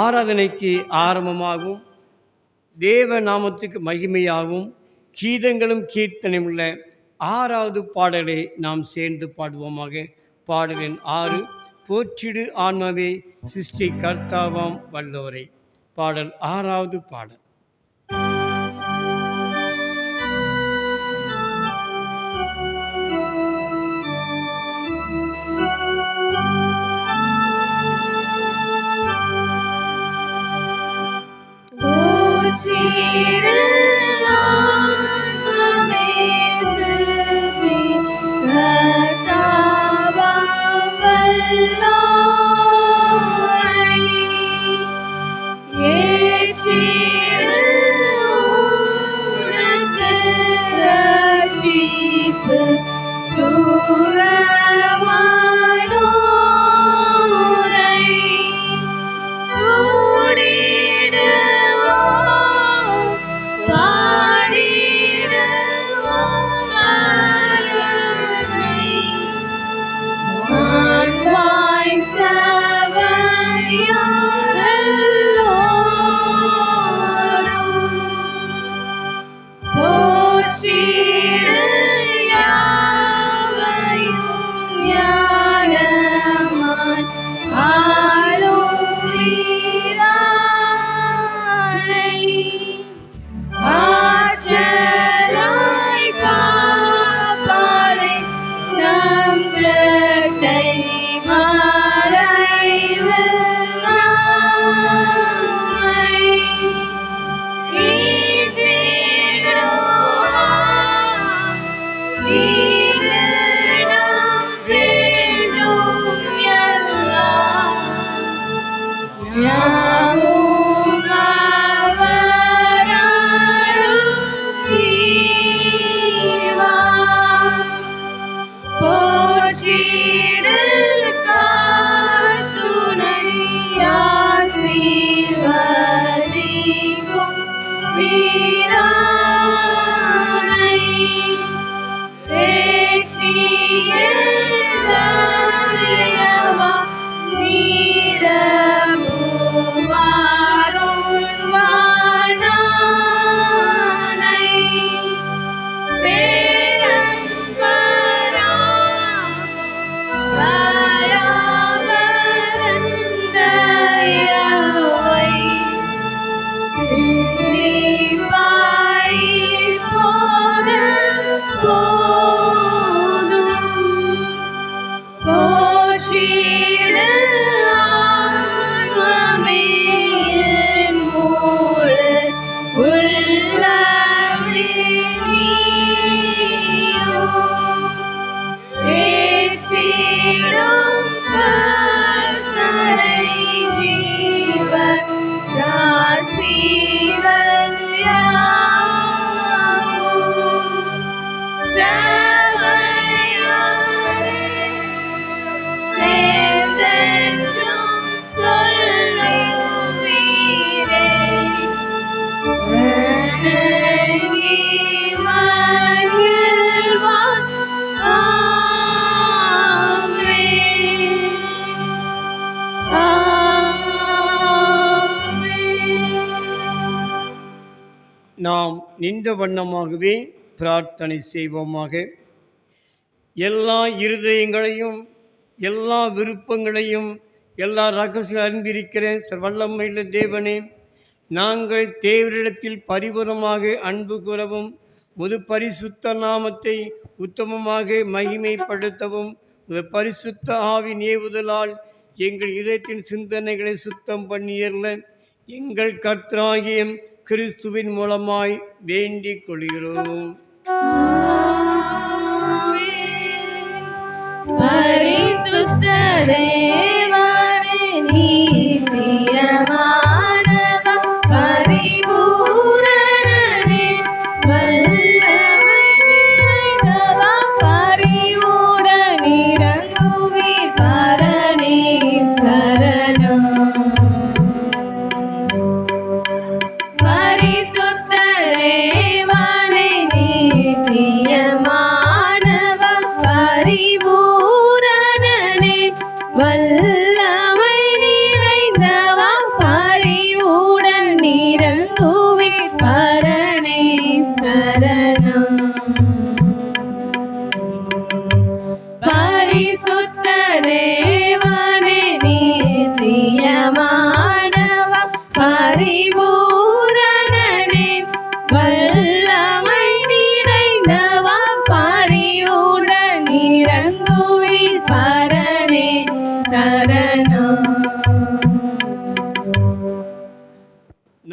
ஆராதனைக்கு ஆரம்பமாகவும் தேவ நாமத்துக்கு மகிமையாகவும் கீதங்களும் கீர்த்தனையும் உள்ள 6வது பாடலை நாம் சேர்ந்து பாடுவோமாக. பாடலின் 6, போற்றிடு ஆன்மாவே சிருஷ்டி கர்த்தாவாம் வல்லோரை. பாடல் 6வது பாடல். நாம் நின்ற வண்ணமாகவே பிரார்த்தனை செய்வோமாக. எல்லா இருதயங்களையும் எல்லா விருப்பங்களையும் எல்லா ரகசியம் அறிந்திருக்கிற வல்லமையுள்ள தேவனே, நாங்கள் தேவரிடத்தில் பரிபூர்ணமாக அன்பு கூறவும் முது பரிசுத்த நாமத்தை உத்தமமாக மகிமைப்படுத்தவும் பரிசுத்த ஆவின் ஏவுதலால் எங்கள் இதயத்தின் சிந்தனைகளை சுத்தம் பண்ணியல்ல எங்கள் கர்த்தராகிய கிறிஸ்துவின் மூலமாய் வேண்டிக் கொள்கிறோம். பரிசுத்த தேவனே நீதியமானவர் பரிபூரணனே வல்லமை நிறைந்தவர் பரிவுடன் இறங்குவீர் பரனே சரணம். பரிசுத்த தேவனே நீதியமானவர் பரிபூரணனே வல்ல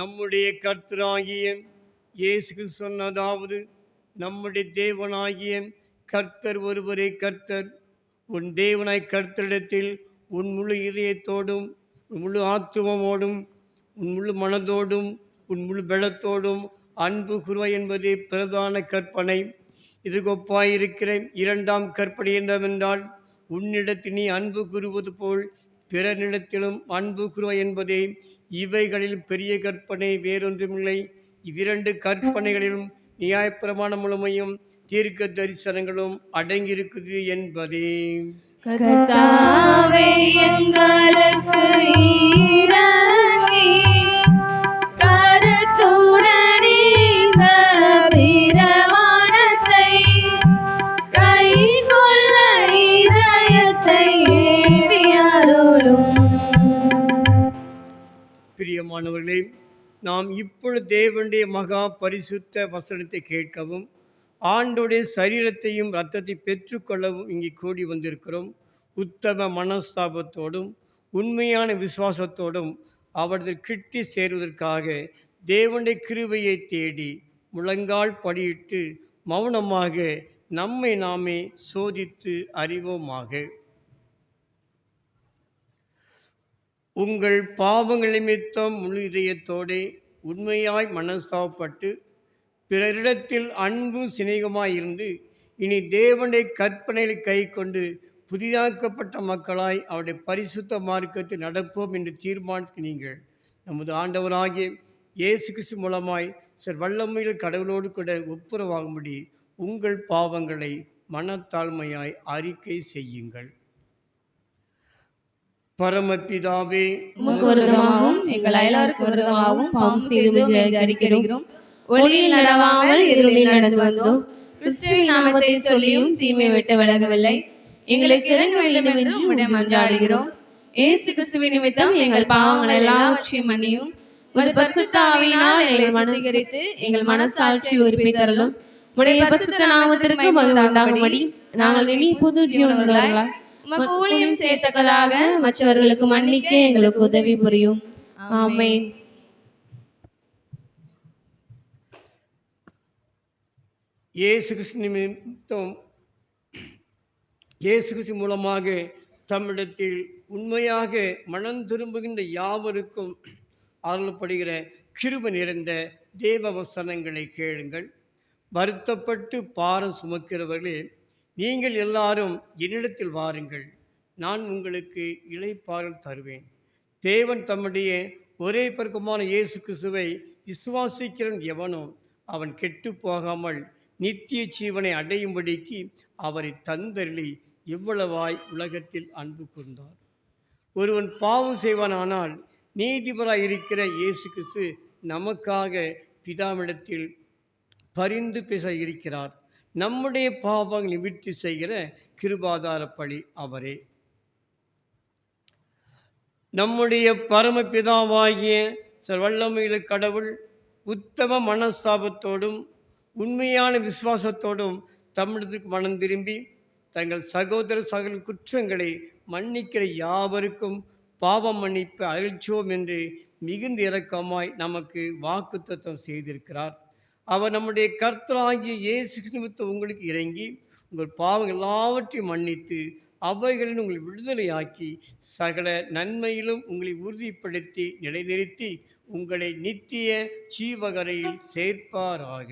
நம்முடைய கர்த்தராகிய இயேசு கிறிஸ்து சொன்னதாவது, நம்முடைய தேவனாகிய கர்த்தர் ஒருவரே கர்த்தர். உன் தேவனாய் கர்த்தரிடத்தில் உன் முழு இதயத்தோடும் உன் முழு ஆத்துவமோடும் உன் முழு மனதோடும் உன் முழு பலத்தோடும் அன்பு கூறுவாய் என்பதே பிரதான கற்பனை. இதற்கு ஒப்பாயிருக்கிற இரண்டாம் கற்பனை என்னவென்றால், உன்னிடத்தில் நீ அன்பு கூறுவது போல் பிறனிடத்திலும் அன்பு கூறுவாய் என்பதே. இவைகளில் பெரிய கற்பனை வேறொன்றுமில்லை. இவ்விரண்டு கற்பனைகளிலும் நியாயப்பிரமாணம் முழுமையும் தீர்க்க தரிசனங்களும் அடங்கியிருக்குது என்பதே. கர்த்தாவே எங்களுக்கு இரங்கி கருத்துடன் இந்த பிரமாணத்தை கைக்கொள்ள இதயத்தை ஏவியருளும். பிரியமானவர்களே, நாம் இப்பொழுது தேவனுடைய மகா பரிசுத்த வசனத்தை கேட்கவும் ஆண்டோடைய சரீரத்தையும் இரத்தத்தை பெற்றுக்கொள்ளவும் இங்கே கூடி வந்திருக்கிறோம். உத்தம மனஸ்தாபத்தோடும் உண்மையான விசுவாசத்தோடும் அவரது கிட்டி சேருவதற்காக தேவனுடைய கிருபையை தேடி முழங்கால் படியிட்டு மௌனமாக நம்மை நாமே சோதித்து அறிவோமாக. உங்கள் பாவங்கள் நிமித்தம் முழு இதயத்தோடே உண்மையாய் மனஸ்தாபப்பட்டு பிறரிடத்தில் அன்பும் சிநேகமாயிருந்து இனி தேவனுடைய கற்பனைகளை கை கொண்டு புதிதாக்கப்பட்ட மக்களாய் அவருடைய பரிசுத்த மார்க்கத்தில் நடப்போம் என்று தீர்மானித்து நீங்கள் நமது ஆண்டவராகிய இயேசு கிறிஸ்து மூலமாய் வல்லமையில் கடவுளோடு கூட ஒப்புரவாகும்படி உங்கள் பாவங்களை மனத்தாழ்மையாய் அறிக்கை செய்யுங்கள். பரமபிதாவே, உமக்கு விரோதமாகவும் எங்கள் அயலாருக்கு விரோதமாகவும் பாவம் செய்தோம் என்று அறிக்கிறோம். ஒளியில் நடவாமல் இருளில் நடந்து வந்தோம். கிறிஸ்துவின் நாமத்தை சொல்லியும் தீமை விட்டு விலகவில்லை. எங்களுக்கு இறங்க வேண்டும் என்று உம்மிட மன்றாடுகிறோம். இயேசு கிறிஸ்துவின் நிமித்தம் எங்கள் பாவங்கள் எல்லாவற்றையும் மன்னியும். உமது பரிசுத்த ஆவியினால் எங்களை மனதிகரித்து எங்கள் மனசாட்சி உயிர்ப்பித்தருளும். உம்முடைய பரிசுத்த நாமத்திற்கு மகிமை உண்டாகும்படி நாங்கள் இனி புது ஜீவன்களாய் உமக்கு ஊழியம் செய்யத்தக்கதாக மற்றவர்களுக்கு மன்னிக்க எங்களுக்கு உதவி புரியும். ஆமென். இயேசு கிறிஸ்து நிமித்தம் இயேசு கிறிஸ்து மூலமாக தம்மிடத்தில் உண்மையாக மனம் திரும்புகின்ற யாவருக்கும் அருளப்படுகிற கிருபை நிறைந்த தேவ வசனங்களை கேளுங்கள். வருத்தப்பட்டு பாரம் சுமக்கிறவர்களே, நீங்கள் எல்லாரும் என்னிடத்தில் வாருங்கள், நான் உங்களுக்கு இளைப்பாறுதல் தருவேன். தேவன் தம்முடைய ஒரே பெருக்கமான இயேசு கிறிஸ்துவை விசுவாசிக்கிறவன் எவனோ அவன் கெட்டு போகாமல் நித்திய ஜீவனை அடையும்படிக்கு அவரை தந்தருளி இவ்வளவாய் உலகத்தில் அன்பு கூர்ந்தார். ஒருவன் பாவம் செய்வானானால் நீதிபராய் இருக்கிற இயேசு கிறிஸ்து நமக்காக பிதாவிடத்தில் பரிந்து பேச இருக்கிறார். நம்முடைய பாவங்கள் நிவர்த்தி செய்கிற கிருபாதார பலி அவரே. நம்முடைய பரமபிதாவாகிய வல்லமையுள்ள கடவுள் உத்தம மனஸ்தாபத்தோடும் உண்மையான விசுவாசத்தோடும் தமிழத்துக்கு மனம் திரும்பி தங்கள் சகோதர சகல குற்றங்களை மன்னிக்கிற யாவருக்கும் பாவம் மன்னிப்பு அருள்ச்சோம் என்று மிகுந்த இரக்கமாய் நமக்கு வாக்குத்தத்தம் செய்திருக்கிறார். அவர் நம்முடைய கர்த்தராகிய இயேசு நிமித்தம் உங்களுக்கு இறங்கி உங்கள் பாவங்கள் எல்லாவற்றையும் மன்னித்து அவைகளில் உங்களை விடுதலையாக்கி சகல நன்மையிலும் உங்களை உறுதிப்படுத்தி நிலைநிறுத்தி உங்களை நித்திய ஜீவகரையில் சேர்ப்பாராக.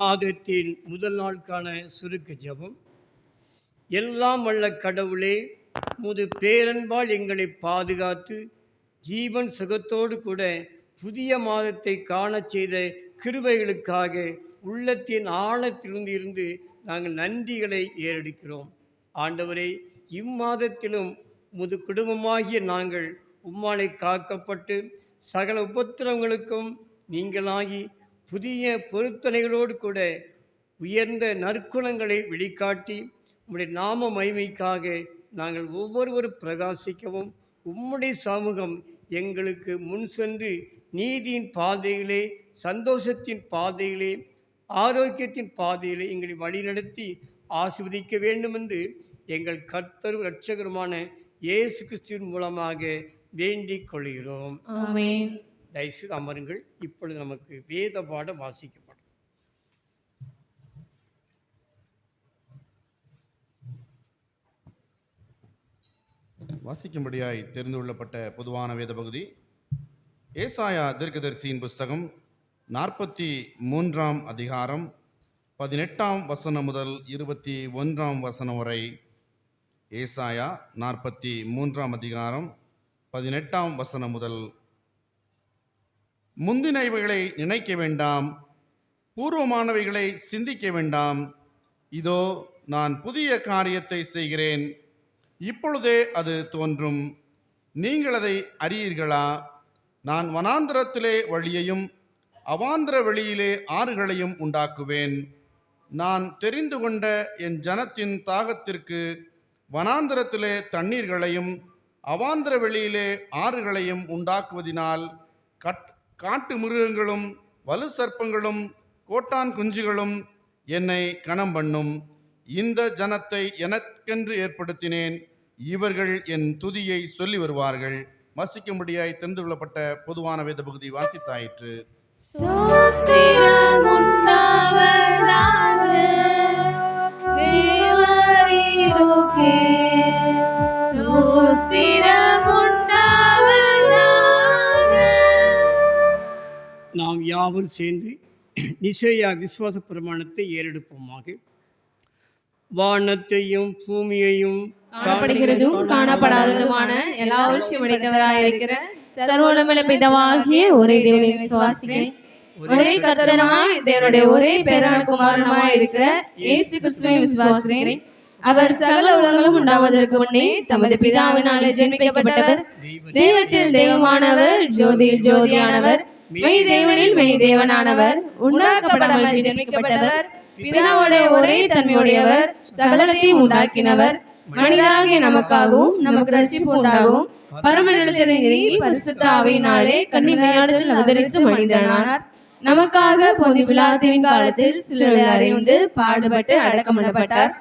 மாதத்தின் முதல் நாளுக்கான சுருக்க ஜெபம். எல்லாம் வல்ல கடவுளே, முது பேரன்பால் எங்களை பாதுகாத்து ஜீவன் சுகத்தோடு கூட புதிய மாதத்தை காண செய்த கிருபைகளுக்காக உள்ளத்தின் ஆழத்திலிருந்து இருந்து நாங்கள் நன்றிகளை ஏறெடுக்கிறோம். ஆண்டவரே, இம்மாதத்திலும் முது குடும்பமாகிய நாங்கள் உம்மாலை காக்கப்பட்டு சகல உபத்திரவங்களுக்கும் நீங்களாகி புதிய பொருத்தனைகளோடு கூட உயர்ந்த நற்குணங்களை வெளிக்காட்டி உம்முடைய நாம மகிமைக்காக நாங்கள் ஒவ்வொருவரும் பிரகாசிக்கவும் உம்முடைய சமூகம் எங்களுக்கு முன் சென்று நீதியின் பாதையிலே, சந்தோஷத்தின் பாதையிலே, ஆரோக்கியத்தின் பாதையிலே எங்களை வழிநடத்தி ஆசீர்வதிக்க வேண்டும் என்று எங்கள் கர்த்தரும் இரட்சகருமான இயேசு கிறிஸ்துவின் மூலமாக வேண்டிக் கொள்கிறோம். ஆமென். தயவுசெய்து அமருங்கள். இப்பொழுது நமக்கு வேத பாடம் வாசிக்கப்படும். வாசிக்கும்படியாய் தெரிந்து கொள்ளப்பட்ட பொதுவான வேத பகுதி ஏசாயா தீர்க்கதரிசியின் புஸ்தகம் 43ஆம் அதிகாரம் 18ஆம் வசனம் முதல் 21ஆம் வசனம் வரை. ஏசாயா 43ஆம் அதிகாரம் 18ஆம் வசனம் முதல். முந்தினவைகளை நினைக்க வேண்டாம், பூர்வமானவைகளை சிந்திக்க வேண்டாம். இதோ நான் புதிய காரியத்தை செய்கிறேன், இப்பொழுதே அது தோன்றும். நீங்கள் அதை அறியீர்களா? நான் வனாந்திரத்திலே வழியையும் அவாந்திர வெளியிலே ஆறுகளையும் உண்டாக்குவேன். நான் தெரிந்து கொண்ட என் ஜனத்தின் தாகத்திற்கு வனாந்திரத்திலே தண்ணீர்களையும் அவாந்திர வெளியிலே ஆறுகளையும் உண்டாக்குவதினால் காட்டு மிருகங்களும் வலு சர்ப்பங்களும் கோட்டான் குஞ்சுகளும் என்னை கனம் பண்ணும். இந்த ஜனத்தை எனக்கென்று ஏற்படுத்தினேன், இவர்கள் என் துதியை சொல்லி வருவார்கள். வசிக்கும்படியாய் தெரிந்து கொள்ளப்பட்ட பொதுவான வேத பகுதி வாசித்தாயிற்று. ஸ்தோத்திரம் உண்டாவதாக தேவரீருக்கே, ஸ்தோத்திரம் உண்டாவதாக. நாம் யாவரும் சேர்ந்து நிசேயா விசுவாச பிரமாணத்தை ஏறெடுப்போமாக. வானத்தையும் பூமியையும் காணப்படுகிறதும் காணப்படாததுமான எல்லாவற்றையும் படைத்தவராயிருக்கிற சர்வவல்லமையுள்ள பிதாவாகிய ஒரே தேவனை விசுவாசிக்கிறேன். ஒரே கர்த்தருமாய் தேவனுடைய ஒரே பேரான குமாரனுமாய் இருக்கிற இயேசு கிறிஸ்துவை விசுவாசிக்கிறேன். அவர் சகல உலகங்களும் உண்டாவதற்கு முன்னே தமது பிதாவினாலே ஜெனிக்கப்பட்டவர், தெய்வத்தில் தெய்வமானவர், ஜோதியில் ஜோதியானவர், மெய் தேவனில் மெய் தேவனானவர், உண்டாக்கப்படாமல் ஜெனிக்கப்பட்டவர், பிதாவுடைய ஒரே தன்மையுடையவர், சகலத்தையும் உண்டாக்கினவர், மனிதராகிய நமக்காகவும் நமக்கு ரட்சிப்பு உண்டாகவும் பரமனிடத்திலிருந்து பரிசுத்த ஆவியினாலே கன்னிமையானதில் அவதரித்து மனிதனானார். நமக்காக பொந்தி பிலாத்தின் காலத்தில் சிலுவையில் அறையுண்டு பாடுபட்டு அடக்கம் பண்ணப்பட்டார்.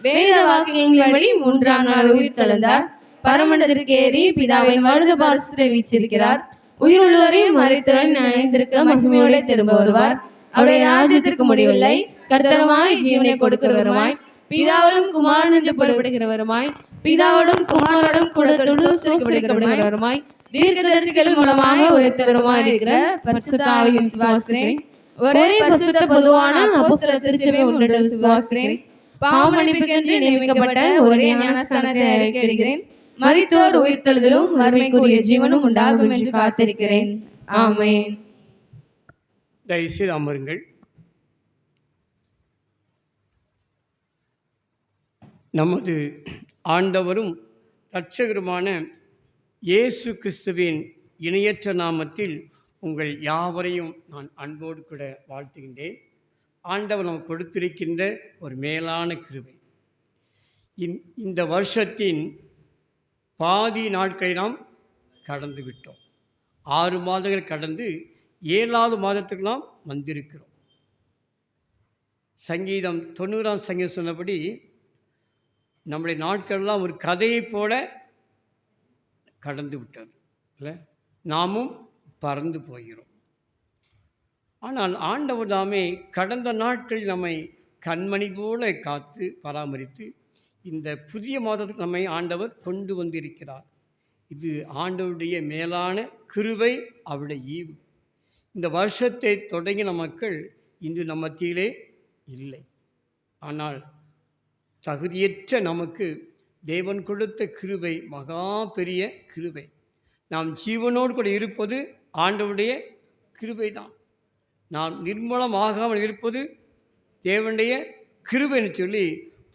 வேத வாக்கியங்களின்படி 3ஆம் நாள் உயிர் தெழுந்தார். பரமண்டத்திற்கு ஏறி பிதாவின் வலது பார்சத்தை வீற்றிருக்கிறார். உயிருள்ளவரையும் மரித்தவரையும் நியாயத்திற்கு மகிமையோடு திரும்ப வருவார். அவருடைய ராஜ்யத்திற்கு முடிவில்லை. கர்த்தருமாய் ஜீவனை கொடுக்கிறவருமாய் பிதாவோடும் குமாரனும் புறப்படுகிறவருமாய் பிதாவோடும் குமாரோடும் கொடுக்கிறவருமாய் தீர்க்கதரிசிகள் மூலமாக உரைத்தவருமாய் இருக்கிற பரிசுத்த ஆவியை விசுவாசிக்கிறேன். ஒரே பரிசுத்த பொதுவான அப்போஸ்தலர் திருச்சபையை ஒன்றிட விசுவாசிக்கிறேன். பாவ மன்னிப்புக்கென்று நியமிக்கப்பட்ட ஒரே ஞானஸ்நானத்தை அறிக்கையிடுகிறேன். மரித்தோர் உயிர்த்தெழுதலும் வறுமைக்குரிய ஜீவனும் உண்டாகும் என்று காத்திருக்கிறேன். ஆமென். தயவுசெய்து அமருங்கள். நமது ஆண்டவரும் இரட்சகருமான இயேசு கிறிஸ்துவின் இணையற்ற நாமத்தில் உங்கள் யாவரையும் நான் அன்போடு கூட வாழ்த்துகின்றேன். ஆண்டவர் நமக்கு கொடுத்திருக்கின்ற ஒரு மேலான கிருபை. இந்த வருஷத்தின் பாதி நாட்களை நாம் கடந்து விட்டோம். 6 மாதங்கள் கடந்து 7வது மாதத்துக்கு நாம் வந்திருக்கிறோம். சங்கீதம் 90ஆம் சங்கீதம் சொன்னபடி நம்முடைய நாட்கள்லாம் ஒரு கதையைப் போல கடந்து விட்டது இல்லை, நாமும் பறந்து போகிறோம். ஆனால் ஆண்டவர் தாமே கடந்த நாட்களில் நம்மை கண்மணி போல காத்து பராமரித்து இந்த புதிய மாதத்துக்கு நம்மை ஆண்டவர் கொண்டு வந்திருக்கிறார். இது ஆண்டவருடைய மேலான கிருபை, அவருடைய ஈவு. இந்த வருஷத்தை தொடங்கின மக்கள் இன்று நம்ம மத்தியிலே இல்லை. ஆனால் தகுதியற்ற நமக்கு தேவன் கொடுத்த கிருபை மகா பெரிய கிருபை. நாம் ஜீவனோடு கூட இருப்பது ஆண்டவருடைய கிருபை தான். நாம் நிர்மூலமாகாமல் இருப்பது தேவனுடைய கிருபைன்னு சொல்லி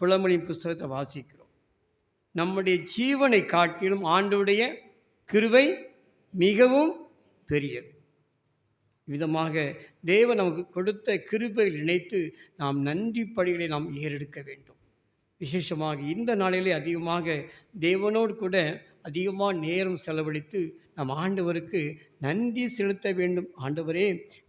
புலமொழியின் புஸ்தகத்தை வாசிக்கிறோம். நம்முடைய ஜீவனை காட்டிலும் ஆண்டவருடைய கிருபை மிகவும் பெரியது. விதமாக தேவன் நமக்கு கொடுத்த கிருபையில் நினைத்து நாம் நன்றி பலிகளை நாம் ஏறெடுக்க வேண்டும். விசேஷமாக இந்த நாளிலே அதிகமாக தேவனோடு கூட அதிகமாக நேரம் செலவழித்து நம் ஆண்டவருக்கு நன்றி செலுத்த வேண்டும். ஆண்டவரே,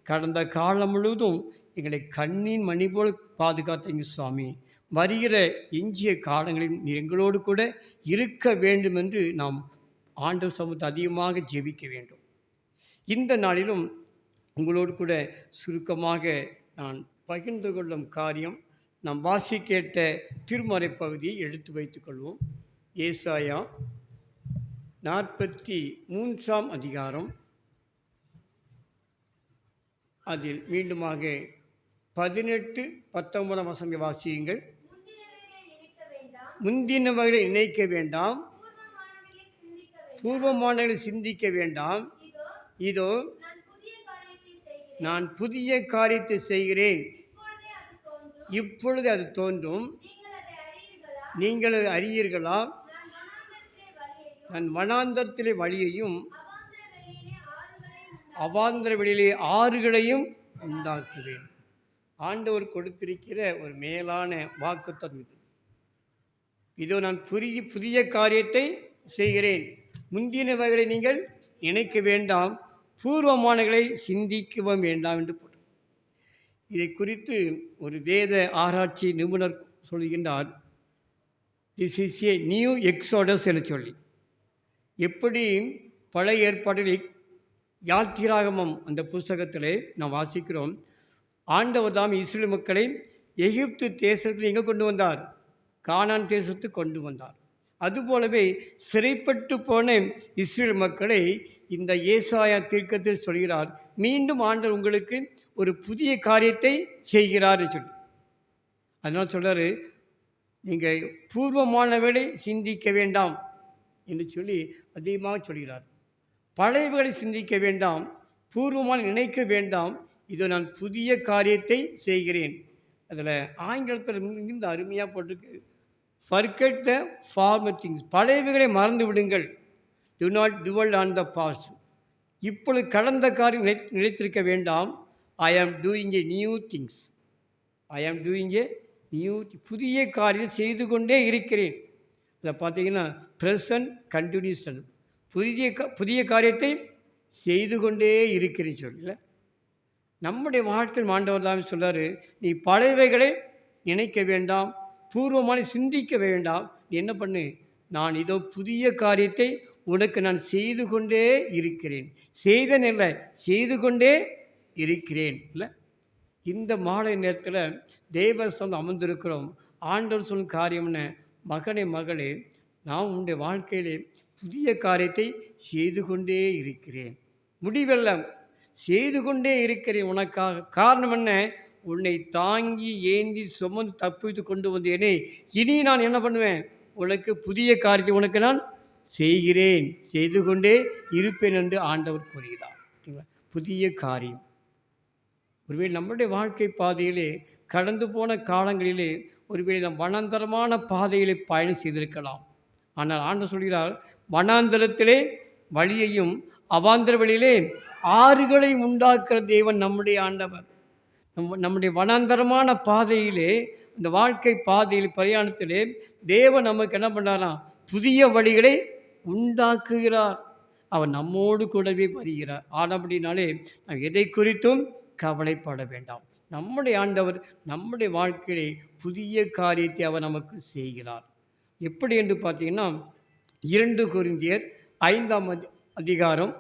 கடந்த காலம் முழுவதும் எங்களை கண்ணின் மணி போல் பாதுகாத்தீங்க சுவாமி. வருகிற எஞ்சிய காலங்களில் நீர் எங்களோடு கூட இருக்க வேண்டும் என்று நாம் ஆண்டவர் சமூகத்தை அதிகமாக ஜெபிக்க வேண்டும். இந்த நாளிலும் உங்களோடு கூட சுருக்கமாக நான் பகிர்ந்து கொள்ளும் காரியம், நாம் வாசி கேட்ட திருமறை பகுதியை எடுத்து வைத்துக் கொள்வோம். ஏசாயா 43ஆம் அதிகாரம், அதில் மீண்டுமாக 18, 19 வசனங்களை வாசியுங்கள். முந்தினவர்களை நினைக்க வேண்டாம், பூர்வமானவர்களை சிந்திக்க வேண்டாம். இதோ நான் புதிய காரியத்தை செய்கிறேன், இப்பொழுது அது தோன்றும், நீங்கள் அதை அறியீர்களா? நான் வனாந்தரத்திலே வழியையும் அவாந்தர வெளியிலே ஆறுகளையும் உண்டாக்குவேன். ஆண்டவர் கொடுத்திருக்கிற ஒரு மேலான வாக்குத்தத்தம் இது. இதோ நான் புதிய காரியத்தை செய்கிறேன், முந்தினவைகளை நீங்கள் நினைக்க வேண்டாம், பூர்வமானங்களை சிந்திக்கவும் வேண்டாம் என்று போட்டு, இதை குறித்து ஒரு வேத ஆராய்ச்சி நிபுணர் சொல்கின்றார், this is a new exodus என்று சொல்லி. எப்படி பழைய ஏற்பாட்டில் யாத்திராகமம் அந்த புஸ்தகத்திலே நாம் வாசிக்கிறோம், ஆண்டவர் தாம் இஸ்ரேல் மக்களை எகிப்து தேசத்தில் எங்கே கொண்டு வந்தார்? கானான் தேசத்துக்கு கொண்டு வந்தார். அதுபோலவே சிறைப்பட்டு போன இஸ்ரேல் மக்களை இந்த ஏசாயா தீர்க்கத்தில் சொல்கிறார், மீண்டும் ஆண்டவர் உங்களுக்கு ஒரு புதிய காரியத்தை செய்கிறார் சொல்லி. அதனால் சொல்கிறார், நீங்கள் பூர்வமானவர்களை சிந்திக்க வேண்டாம் என்று சொல்லி அதிகமாக சொல்கிறார். பழையவர்களை சிந்திக்க வேண்டாம், பூர்வமான நினைக்க வேண்டாம், இதோ நான் புதிய காரியத்தை செய்கிறேன். அதில் ஆங்கிலத்தில் மிகுந்த அருமையாக போட்டிருக்கு, forget the former things, பழையவைகளை மறந்து விடுங்கள், do not dwell on the past. இப்பொழுது கடந்த காரியம் நிலைத்திருக்க வேண்டாம், I am doing a new things, I am doing a new, புதிய காரியத்தை செய்து கொண்டே இருக்கிறேன். இதை பார்த்தீங்கன்னா ப்ரெசன்ட் கண்டினியூஷன், புதிய காரியத்தை செய்து கொண்டே இருக்கிறேன்னு சொல்லல. நம்முடைய வாழ்க்கையில் ஆண்டவர் தான் சொல்கிறார், நீ பழையவைகளை நினைக்க வேண்டாம், பூர்வமான சிந்திக்க வேண்டாம், நீ என்ன பண்ணு, நான் இதோ புதிய காரியத்தை உனக்கு நான் செய்து கொண்டே இருக்கிறேன். செய்தன் இல்லை, செய்து கொண்டே இருக்கிறேன் இல்லை. இந்த மாலை நேரத்தில் தேவ சொந்த அமர்ந்திருக்கிறோம். ஆண்டவர் சொல்லும் காரியம் என்ன? மகனே மகளே, நான் உன்னுடைய வாழ்க்கையிலே புதிய காரியத்தை செய்து கொண்டே இருக்கிறேன், முடிவெல்லாம் செய்து கொண்டே இருக்கிறேன் உனக்காக. காரணம் என்ன? உன்னை தாங்கி ஏந்தி சுமந்து தப்பித்து கொண்டு வந்தேனே, இனி நான் என்ன பண்ணுவேன்? உனக்கு புதிய காரியத்தை உனக்கு நான் செய்கிறேன், செய்து கொண்டே இருப்பேன் என்று ஆண்டவர் கூறுகிறார். புதிய காரியம். ஒருவேளை நம்முடைய வாழ்க்கை பாதையிலே கடந்து போன காலங்களிலே ஒருவேளை நம் வனாந்தரமான பாதையிலே பயணம் செய்திருக்கலாம். ஆனால் ஆண்டவர் சொல்கிறார், வனாந்தரத்திலே வழியையும் அவாந்தர வழியிலே ஆறுகளை உண்டாக்குற தேவன் நம்முடைய ஆண்டவர். நம்முடைய வனாந்தரமான பாதையிலே, இந்த வாழ்க்கை பாதையில் பிரயாணத்திலே தேவன் நமக்கு என்ன பண்ணாராம்? புதிய வழிகளை உண்டாக்குகிறார். அவர் நம்மோடு கூடவே வருகிறார். ஆனபடினாலே நாம் எதை குறித்தும் கவலைப்பட வேண்டாம். நம்முடைய ஆண்டவர் நம்முடைய வாழ்க்கையிலே புதிய காரியத்தை அவர் நமக்கு செய்கிறார். எப்படி என்று பார்த்தீங்கன்னா, 2 கொரிந்தியர் 5ஆம் அதிகாரம்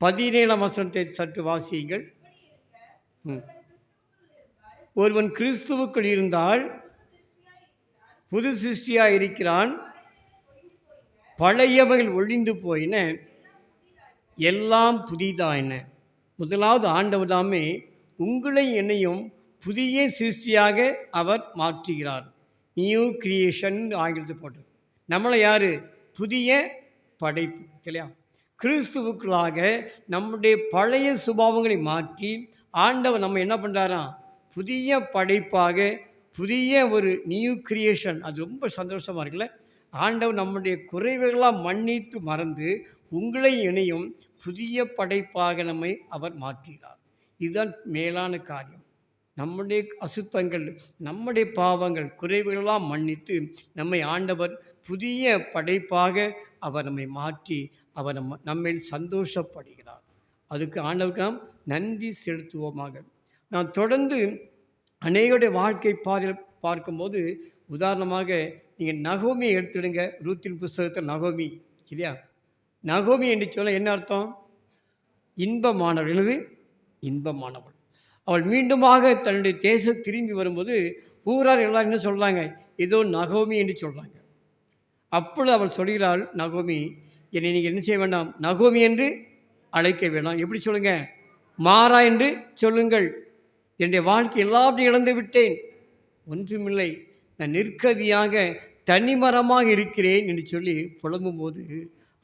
17ஆம் வசனத்தை சற்று வாசியுங்கள். ஒருவன் கிறிஸ்துவுக்குள் இருந்தால் புது சிருஷ்டியாக இருக்கிறான், பழையவைகள் ஒழிந்து போயின, எல்லாம் புதிதாயின. முதலாவது ஆண்டவர் தாமே உங்களை என்னையும் புதிய சிருஷ்டியாக அவர் மாற்றுகிறார். நியூ கிரியேஷன் ஆங்கிலத்தை போட்டு நம்மளை யார்? புதிய படைப்பு இல்லையா? கிறிஸ்துவுக்குள்ளாக நம்முடைய பழைய சுபாவங்களை மாற்றி ஆண்டவர் நம்ம என்ன பண்ணுறாராம்? புதிய படைப்பாக, புதிய ஒரு நியூ கிரியேஷன். அது ரொம்ப சந்தோஷமாக இருக்குல்ல. ஆண்டவர் நம்முடைய குறைவுகளாக மன்னித்து மறந்து உங்களை இணையும் புதிய படைப்பாக நம்மை அவர் மாற்றுகிறார். இதுதான் மேலான காரியம். நம்முடைய அசுத்தங்கள், நம்முடைய பாவங்கள், குறைவுகளெல்லாம் மன்னித்து நம்மை ஆண்டவர் புதிய படைப்பாக அவர் நம்மை மாற்றி அவர் நம்மில் சந்தோஷப்படுகிறார். அதுக்கு ஆண்டவருக்கு நாம் நன்றி செலுத்துவோமாக. நான் தொடர்ந்து அநேகருடைய வாழ்க்கை பாதையில் பார்க்கும்போது, உதாரணமாக நீங்கள் நகோமியை எடுத்துடுங்க. ரூத்தின் புஸ்தகத்தில் நகோமி இல்லையா? நகோமி என்று சொல்ல என்ன அர்த்தம்? இன்பமானவள். எனது இன்பமானவள். அவள் மீண்டுமாக தன்னுடைய தேசம் திரும்பி வரும்போது ஊரார் எல்லாரும் என்ன சொல்கிறாங்க? ஏதோ நகோமி என்று சொல்கிறாங்க. அப்பொழுது அவள் சொல்கிறாள், நகோமி, என்னை நீங்கள் என்ன செய்ய வேண்டாம், நகோமி என்று அழைக்க வேண்டாம். எப்படி சொல்லுங்க? மாறா என்று சொல்லுங்கள். என்னுடைய வாழ்க்கை எல்லாவற்றையும் இழந்து விட்டேன், ஒன்றுமில்லை, நான் நிற்கதியாக தனிமரமாக இருக்கிறேன் என்று சொல்லி புலம்பும்போது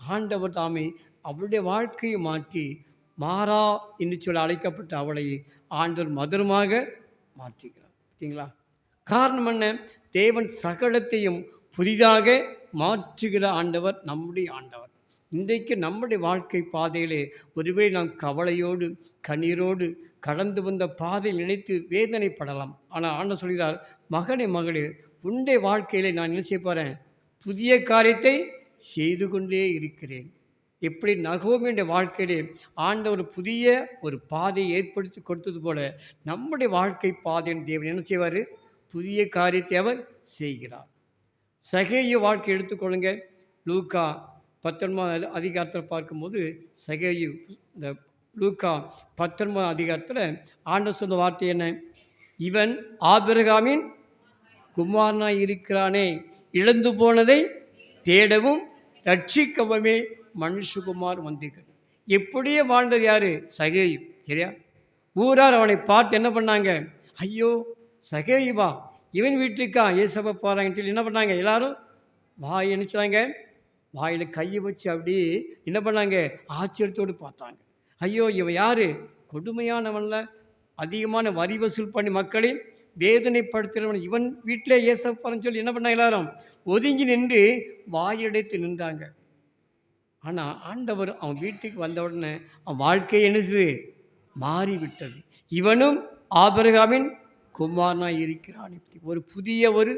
ஆண்டவர் தாமே அவளுடைய வாழ்க்கையை மாற்றி மாறா என்று சொல்லி அழைக்கப்பட்ட அவளை ஆண்டவர் மதுரமாக மாற்றுகிறார். பார்த்தீங்களா? காரணம் என்ன? தேவன் சகலத்தையும் புதிதாக மாற்றுகிற ஆண்டவர் நம்முடைய ஆண்டவர். இன்றைக்கு நம்முடைய வாழ்க்கை பாதையிலே ஒருவேளை நாம் கவலையோடு கண்ணீரோடு கடந்து வந்த பாதை நினைத்து வேதனைப்படலாம். ஆனால் ஆண்டவர் சொல்கிறார், மகனே மகளே, உன்னுடைய வாழ்க்கையிலே நான் என்ன செய்ய போகிறேன்? புதிய காரியத்தை செய்து கொண்டே இருக்கிறேன். எப்படி நகோமியுடைய வாழ்க்கையிலே ஆண்டவர் புதிய ஒரு பாதையை ஏற்படுத்தி கொடுத்தது போல நம்முடைய வாழ்க்கை பாதையின் தேவன் என்ன செய்வார்? புதிய காரியத்தை அவர் செய்கிறார். சகேயு வாழ்க்கை எடுத்துக்கொள்ளுங்க. லூக்கா 19 அதிகாரத்தில் பார்க்கும்போது சகேயு, இந்த லூக்கா 19 அதிகாரத்தில் ஆண்டவர் சொன்ன வார்த்தை என்ன? இவன் ஆபிரகாமின் குமாரனாய் இருக்கிறானே, இழந்து போனதை தேடவும் ரட்சிக்கவுமே மனுஷகுமார் வந்தீர்கள். எப்படியே வாழ்ந்தது யாரு? சகேயு. சரியா? ஊரார் அவனை பார்த்து என்ன பண்ணாங்க? ஐயோ சகேயுவா, இவன் வீட்டுக்கா ஏசப்பா போகிறாங்கன்னு சொல்லி என்ன பண்ணாங்க? எல்லாரும் வாய் நினச்சாங்க, வாயில் கையை வச்சு அப்படியே என்ன பண்ணாங்க? ஆச்சரியத்தோடு பார்த்தாங்க. ஐயோ இவன் யார்? கொடுமையானவன்ல, அதிகமான வரி வசூல் பண்ணி மக்களை வேதனைப்படுத்துகிறவன், இவன் வீட்டிலே ஏசப்பான்னு சொல்லி என்ன பண்ணாங்க? எல்லாரும் ஒதுங்கி நின்று வாயடைத்து நின்றாங்க. ஆனால் ஆண்டவர் அவன் வீட்டுக்கு வந்த உடனே அவன் வாழ்க்கை என்னது? மாறிவிட்டது. இவனும் ஆபிரகாமின் குமாரனாய் இருக்கிறான். ஒரு புதிய ஒரு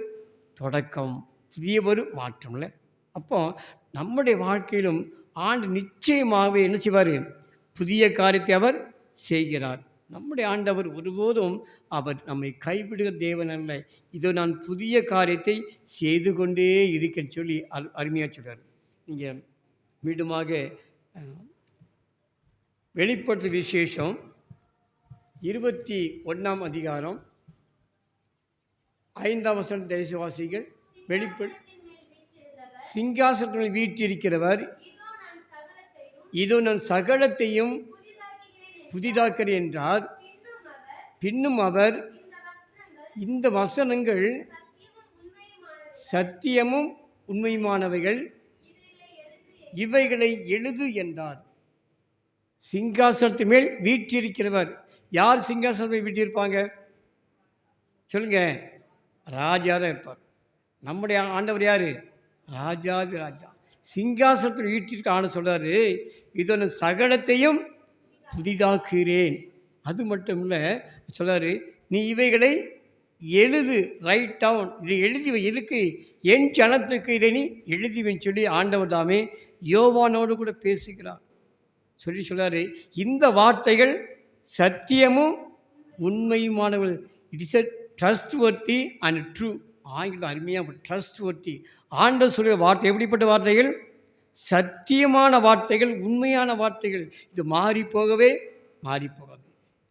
தொடக்கம், புதிய ஒரு மாற்றம்ல. அப்போ நம்முடைய வாழ்க்கையிலும் ஆண்டு நிச்சயமாகவே என்ன செய்வார்? புதிய காரியத்தை அவர் செய்கிறார். நம்முடைய ஆண்டவர் ஒருபோதும் அவர் நம்மை கைவிடுகிற தேவன் அல்ல. இதோ நான் புதிய காரியத்தை செய்து கொண்டே இருக்கேன்னு சொல்லி அருமையாக சொல்கிறார். நீங்கள் மீண்டுமாக வெளிப்படுத்த விசேஷம் 21 அதிகாரம் 5ஆம் வசனம் தேசவாசிகள் சிங்காசனத்தில் வீற்றிருக்கிறவர், இதோ நான் சகலத்தையும் புதிதாக்கிறேன் என்றார். பின்னும் அவர், இந்த வசனங்கள் சத்தியமும் உண்மையுமானவைகள், இவைகளை எழுது என்றார். சிங்காசனத்து மேல் வீற்றிருக்கிறவர் யார்? சிங்காசனத்தை வீட்டிருப்பாங்க சொல்லுங்க? ராஜா தான் இருப்பார். நம்முடைய ஆண்டவர் யார்? ராஜாதி ராஜா. சிங்காசனத்தில் வீட்டிற்கு ஆண்டு சொல்கிறாரு, இதோ நான் சகலத்தையும் புதிதாக்குகிறேன். அது மட்டும் இல்லை, சொல்கிறாரு, நீ இவைகளை எழுது, ரைட் டவுன், இதை எழுதி எதுக்கு? என் ஜனத்துக்கு இதை நீ எழுதிவின்னு சொல்லி ஆண்டவர் தாமே யோவானோடு கூட பேசுகிறார். சொல்கிறாரு, இந்த வார்த்தைகள் சத்தியமும் உண்மையுமானவர்கள். It is a trustworthy and true. ஆங்கிலம் அருமையாக ட்ரஸ்ட் வர்த்தி. ஆண்டவர் சொல்கிற வார்த்தை எப்படிப்பட்ட வார்த்தைகள்? சத்தியமான வார்த்தைகள், உண்மையான வார்த்தைகள். இது மாறி போகவே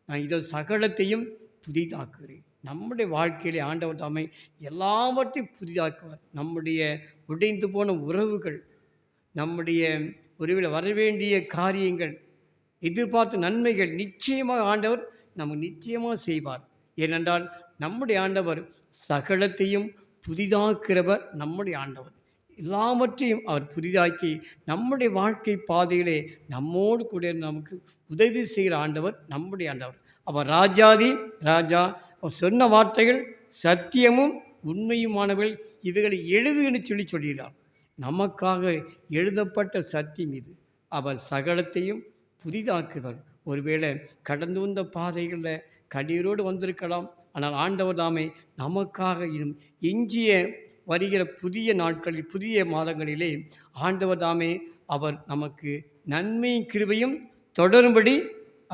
நான் இதோ சகலத்தையும் புதிதாக்குகிறேன். நம்முடைய வாழ்க்கையிலே ஆண்டவர் தாமே எல்லாவற்றையும் புதிதாக்குவார். நம்முடைய உடைந்து போன உறவுகள், நம்முடைய ஒருவேளை வரவேண்டிய காரியங்கள், எதிர்பார்த்த நன்மைகள் நிச்சயமாக ஆண்டவர் நமக்கு நிச்சயமாக செய்வார். ஏனென்றால் நம்முடைய ஆண்டவர் சகலத்தையும் புதிதாக்குகிறவர். நம்முடைய ஆண்டவர் எல்லாவற்றையும் அவர் புதிதாக்கி நம்முடைய வாழ்க்கை பாதையிலே நம்மோடு கூட நமக்கு உதவி செய்கிற ஆண்டவர் நம்முடைய ஆண்டவர். அவர் ராஜாதி ராஜா. அவர் சொன்ன வார்த்தைகள் சத்தியமும் உண்மையுமானவர்கள், இவைகளை எழுதுன்னு சொல்கிறார். நமக்காக எழுதப்பட்ட சத்தியம் இது. அவர் சகலத்தையும் புதிதாக்குவார். ஒருவேளை கடந்து வந்த பாதைகளில் கண்ணீரோடு வந்திருக்கலாம். ஆனால் ஆண்டவர் தாமே நமக்காக எஞ்சிய வருகிற புதிய நாட்களில், புதிய மாதங்களிலே ஆண்டவர் தாமே அவர் நமக்கு நன்மையும் கிருபையும் தொடரும்படி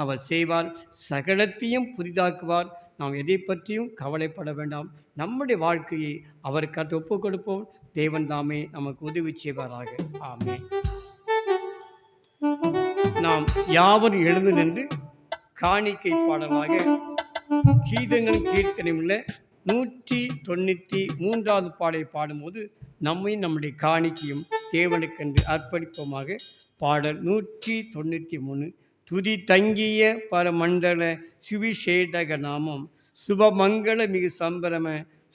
அவர் செய்வார். சகலத்தையும் புதிதாக்குவார். நாம் எதை பற்றியும் கவலைப்பட வேண்டாம். நம்முடைய வாழ்க்கையை அவருக்கு ஒப்புக் கொடுப்போம். தேவன் தாமே நமக்கு உதவி செய்வாராக. ஆமென். நாம் யாவரும் எழுந்து நின்று காணிக்கை பாடலாக கீதங்கள் கீர்த்தனையுள்ள 193வது பாடலை பாடும்போது நம்மையும் நம்முடைய காணிக்கையும் தேவனுக்கென்று அர்ப்பணிப்போமாக. பாடல் 193. துதி தங்கிய பரமண்டல சுவிசேடக நாமம் சுபமங்கள மிகு சம்பரம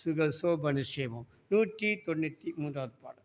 சுக சோபன சேவம். 193வது பாடல்.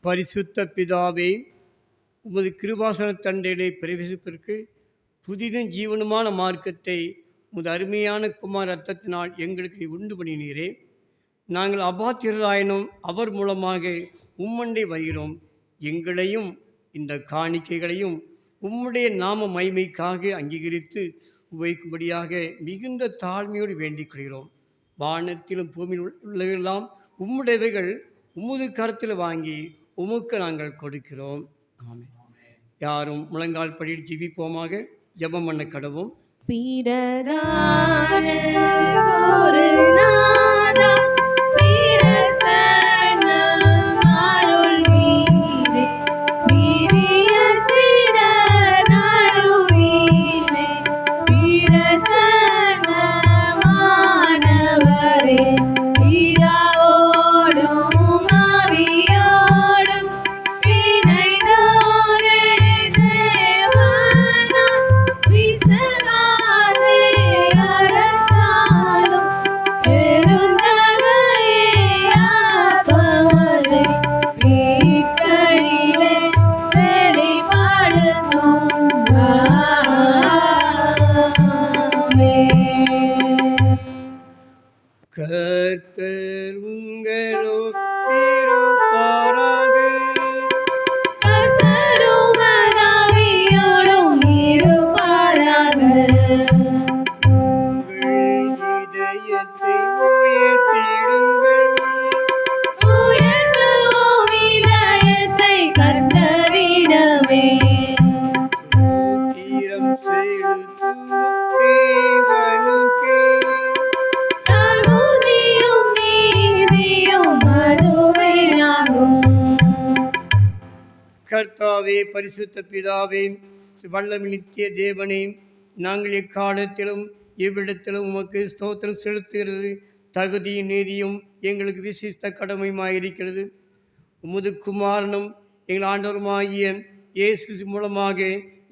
பரிசுத்த பிதாவே, உமது கிருபாசன தண்டையிலே பிரவேசிப்பதற்கு புதிதும் ஜீவனுமான மார்க்கத்தை உமது அருமையான குமார் ரத்தத்தினால் எங்களுக்கு நீ உண்டு பண்ணினீரே. நாங்கள் அபாத்தியராயினும் அவர் மூலமாக உம்மண்டை வருகிறோம். எங்களையும் இந்த காணிக்கைகளையும் உம்முடைய நாம மகிமைக்காக அங்கீகரித்து உபயோகிக்கும்படியாக மிகுந்த தாழ்மையோடு வேண்டிக் கொள்கிறோம். வானத்திலும் பூமியில் உள்ளவையெல்லாம் உம்முடையவைகள் உமது கருத்தில் வாங்கி உமக்கு நாங்கள் கொடுக்கிறோம். ஆமென். யாரும் முழங்கால் படியில் ஜெபிப்போமாக. ஜெபம் பண்ண கடவும். பிரதான குருநாதா, பிரசன்ன அருள்வீரே, பிரிய சிடர் நடுவிலே, பிரசன்னமானவரே, பிதாவோடும் ஆவியோடும் இணைந்தோரே தேவனா, விசகாதே அரசாலும் பெருந்தகையாப்பவரே, வீட்களிலே வெளிப்படுத்தும். ஆமென். கர்த்தர் உங்களோடிருப்பாராக. கர்த்தரும் ஆவியோடும் இருப்பாராக. உங்கள் இதயத்தை உயர்த்திடுங்கள். உயர்த்துவோம் இதயத்தை கர்த்தரிடமே. தீரம் செலுத்துவோம் தேவனுக்கே. தகுதியும் நீதியும் அதுவேயாகும். கர்த்தாவே, பரிசுத்த பிதாவே, வல்லமை நித்திய தேவனே, நாங்கள் எக்காலத்திலும் எவ்விடத்திலும் உமக்கு ஸ்தோத்திரம் செலுத்துகிறது தகுதியும் நீதியும் எங்களுக்கு விசிஷ்ட கடமையுமாயிருக்கிறது. உமது குமாரனும் எங்கள் ஆண்டவருமாகிய இயேசு கிறிஸ்து மூலமாக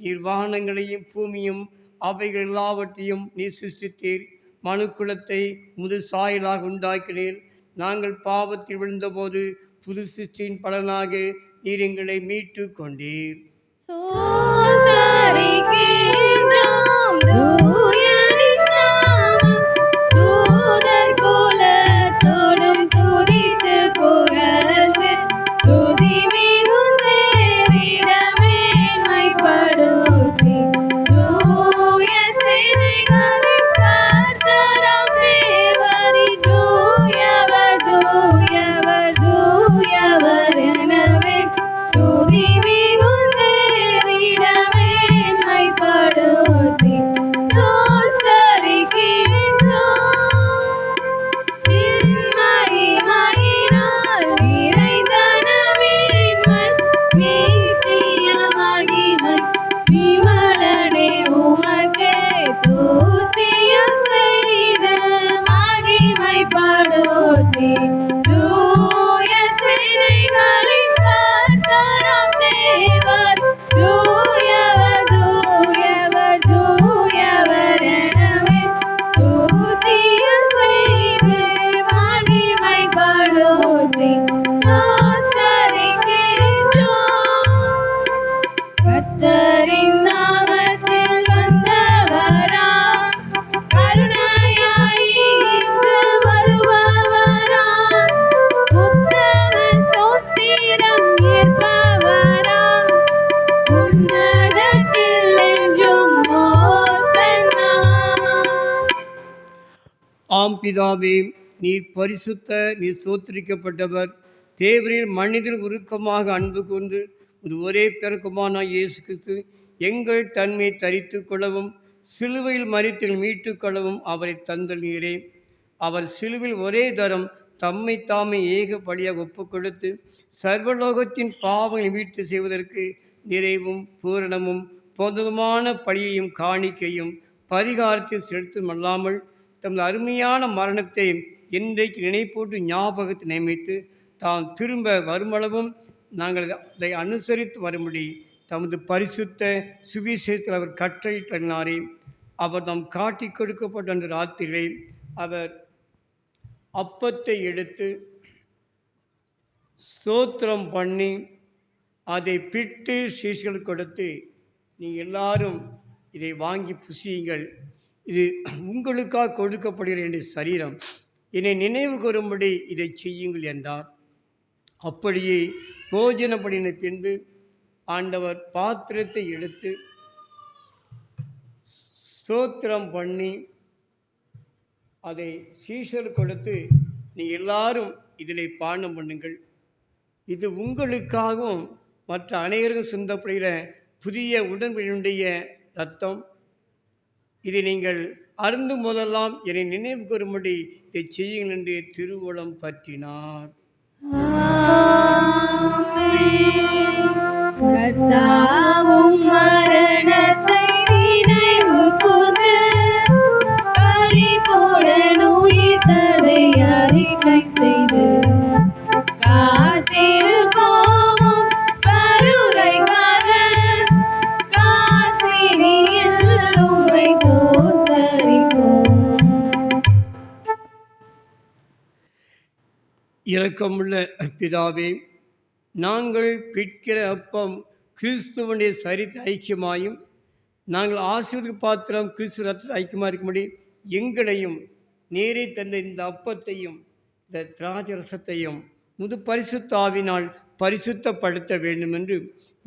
நீர் வானங்களையும் பூமியும் அவைகள் எல்லாவற்றையும் நீர் சிருஷ்டித்தீர். மனுக்குலத்தை முது சாயலாக உண்டாக்கினீர். நாங்கள் பாவத்தில் விழுந்தபோது புது சிருஷ்டியின் பலனாக நீர் எங்களை மீட்டு கொண்டீர். சோசரிக்கின்றோம் தூயனின் நாமம், தூதர் குலத்தோடும் துதித்து புகழ்ந்து, துதி மிகுந்தேரிடமேன்மைப்படுத்தி, தூய சேனைகளின் கர்த்தராம் தேவரே, தூயவர் தூயவர் தூயவர் எனவே, துதி மிகுந்தேரிடமேன்மைப்படுத்தி சோஸ்தரிக்கின்றோம். மகிமையினால் நிறைந்தனவின்மன் நித்திய மகிமை, விமலனே உமக்கே துதியம் செய்து மகிமைப்படுத்தி, தூய சேனைகளின் கர்த்தராம் தேவர், தூயவர் தூயவர் தூயவர் எனவே, துதியம் செய்து மகிமைப்படுத்தி சோஸ்தரிக்கின்றோம். கர்த்தரின் நாமத்தில் வந்தவரா, கருணையாய் இங்கு வருபவரா, உத்தம சோஸ்திரம் ஏற்பவரா, உன்னதத்தில் என்றும் ஓசன்னா. ஆம் பிதாவே, நீர் பரிசுத்த, நீர் ஸ்தோத்திரிக்கப்பட்டவர். தேவரில் மனிதர் உருக்கமாக அன்பு கொண்டு ஒரு ஒரே பிறக்குமானாய் இயேசு கிறிஸ்து எங்கள் தன்மை தரித்து கொள்ளவும் சிலுவையில் மரித்து மீட்டுக் கொள்ளவும் அவரை தந்தீரே. அவர் சிலுவில் ஒரே தரம் தம்மை தாமே ஏக பலியாக ஒப்புக் கொடுத்து சர்வலோகத்தின் பாவங்களை மீட்டு செய்வதற்கு நிறைவும் பூரணமும் பொதுமான பலியையும் காணிக்கையும் பரிகாரத்தில் செலுத்துமல்லாமல் தமது அருமையான மரணத்தை இன்றைக்கு நினைப்போட்டு ஞாபகத்தை நியமித்து தாம் திரும்ப வருமளவும் நாங்கள் அதை அனுசரித்து வரும்படி தமது பரிசுத்த சுவிசேஷத்தில் அவர் கட்டளையிட்டாரே. அவர் தாம் காட்டி கொடுக்கப்பட்ட அந்த ராத்திரிலே அவர் அப்பத்தை எடுத்து ஸ்தோத்திரம் பண்ணி அதை பிட்டு சீஷர்களுக்கு கொடுத்து, நீங்கள் எல்லாரும் இதை வாங்கி புசியுங்கள், இது உங்களுக்காக கொடுக்கப்படுகிற என்னுடைய சரீரம், என்னை நினைவு கூறும்படி இதை செய்யுங்கள் என்றார். அப்படியே போஜனம் பண்ணின பின்பு ஆண்டவர் பாத்திரத்தை எடுத்து ஸ்தோத்திரம் பண்ணி அதை சீஷர் கொடுத்து, நீ எல்லாரும் இதில் பானம் பண்ணுங்கள், இது உங்களுக்காகவும் மற்ற அனைவருக்கும் சிந்தப்படுகிற புதிய உடன்படிக்கையினுடைய இரத்தம், இதை நீங்கள் அருந்தும் போதெல்லாம் என்னை நினைவு கூறும்படி இதை செய்யுங்கள் என்று திருவுளம் பற்றினார். கர்த்தாவும் மரணத்தை நினைவு கூர்ந்து களிப்புடன் உயிர்த்ததை அறிக்கை செய்து காத்திருப்போம் வருகைக்காக காசினியில் உம்மை சோதரிப்போம். இரக்கமுள்ள பிதாவே, நாங்கள் பிற்கிற அப்பம் கிறிஸ்துவனுடைய சரித்த ஐக்கியமாயும் நாங்கள் ஆசீர்வாத பாத்திரம் கிறிஸ்துவ ரத்தத்தில் ஐக்கியமாக இருக்கும்படி எங்களையும் நேரே தந்த இந்த அப்பத்தையும் இந்த திராட்சை ரசத்தையும் முது பரிசுத்தாவினால் பரிசுத்தப்படுத்த வேண்டும் என்று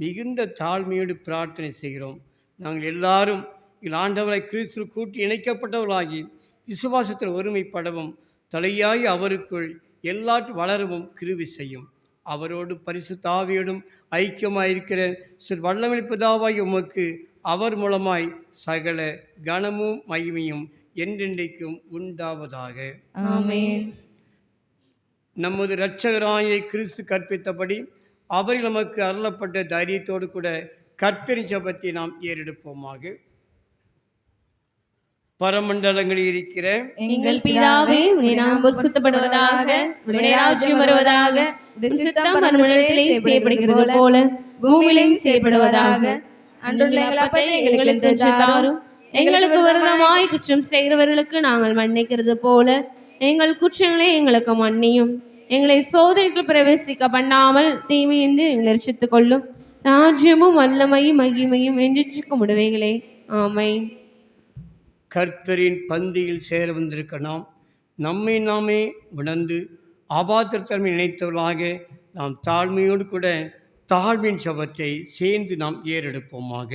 மிகுந்த தாழ்மையோடு பிரார்த்தனை செய்கிறோம். நாங்கள் எல்லாரும் எங்கள் ஆண்டவரை கிறிஸ்துவ கூட்டி இணைக்கப்பட்டவர்களாகி விசுவாசத்தில் ஒருமைப்படவும் தலையாகி அவருக்குள் எல்லாற்றும் வளரவும் கிருபை செய்யும். அவரோடு பரிசுத்தாவியோடும் ஐக்கியமாயிருக்கிற வல்லமை பிதாவாகி உமக்கு அவர் மூலமாய் சகல கனமும் மகிமையும் என்றென்றைக்கும் உண்டாவதாக. ஆமென். நமது இரட்சகராகிய கிறிஸ்து கற்பித்தபடி அவரில் நமக்கு அருளப்பட்ட தைரியத்தோடு கூட கர்த்தரின் ஜெபத்தை நாம் ஏறெடுப்போமாக. பரமண்டலங்களில் இருக்கிற எங்கள் பிதாவே, உம்முடைய நாமம் பரிசுத்தப்படுவதாக, உம்முடைய ராஜ்யம் வருவதாக, உம்முடைய சித்தம் பரமண்டலத்திலே செய்யப்படுகிறது போல பூமியிலும் செய்யப்படுவதாக. அன்றுள்ள எங்கள் அப்பத்தை எங்களுக்கு இன்று தாரும். எங்களுக்கு விரோதமாய் குற்றம் செய்கிறவர்களுக்கு நாங்கள் மன்னிக்கிறது போல எங்கள் குற்றங்களை எங்களுக்கு மன்னியும். எங்களை சோதனைக்கு பிரவேசிக்க பண்ணாமல் தீமையின்றி எங்களை ரட்சித்துக் கொள்ளும். ராஜ்யமும் வல்லமையும் மகிமையும் என்றென்றைக்கும் உடையவைகளே. ஆமென். கர்த்தரின் பந்தியில் சேர வந்திருக்க நாம் நம்மை நாமே உணர்ந்து அபாத்திரத்தன்மை நினைத்தவர்களாக நாம் தாழ்மையோடு கூட தாழ்வின் சபத்தை சேர்ந்து நாம் ஏறெடுப்போமாக.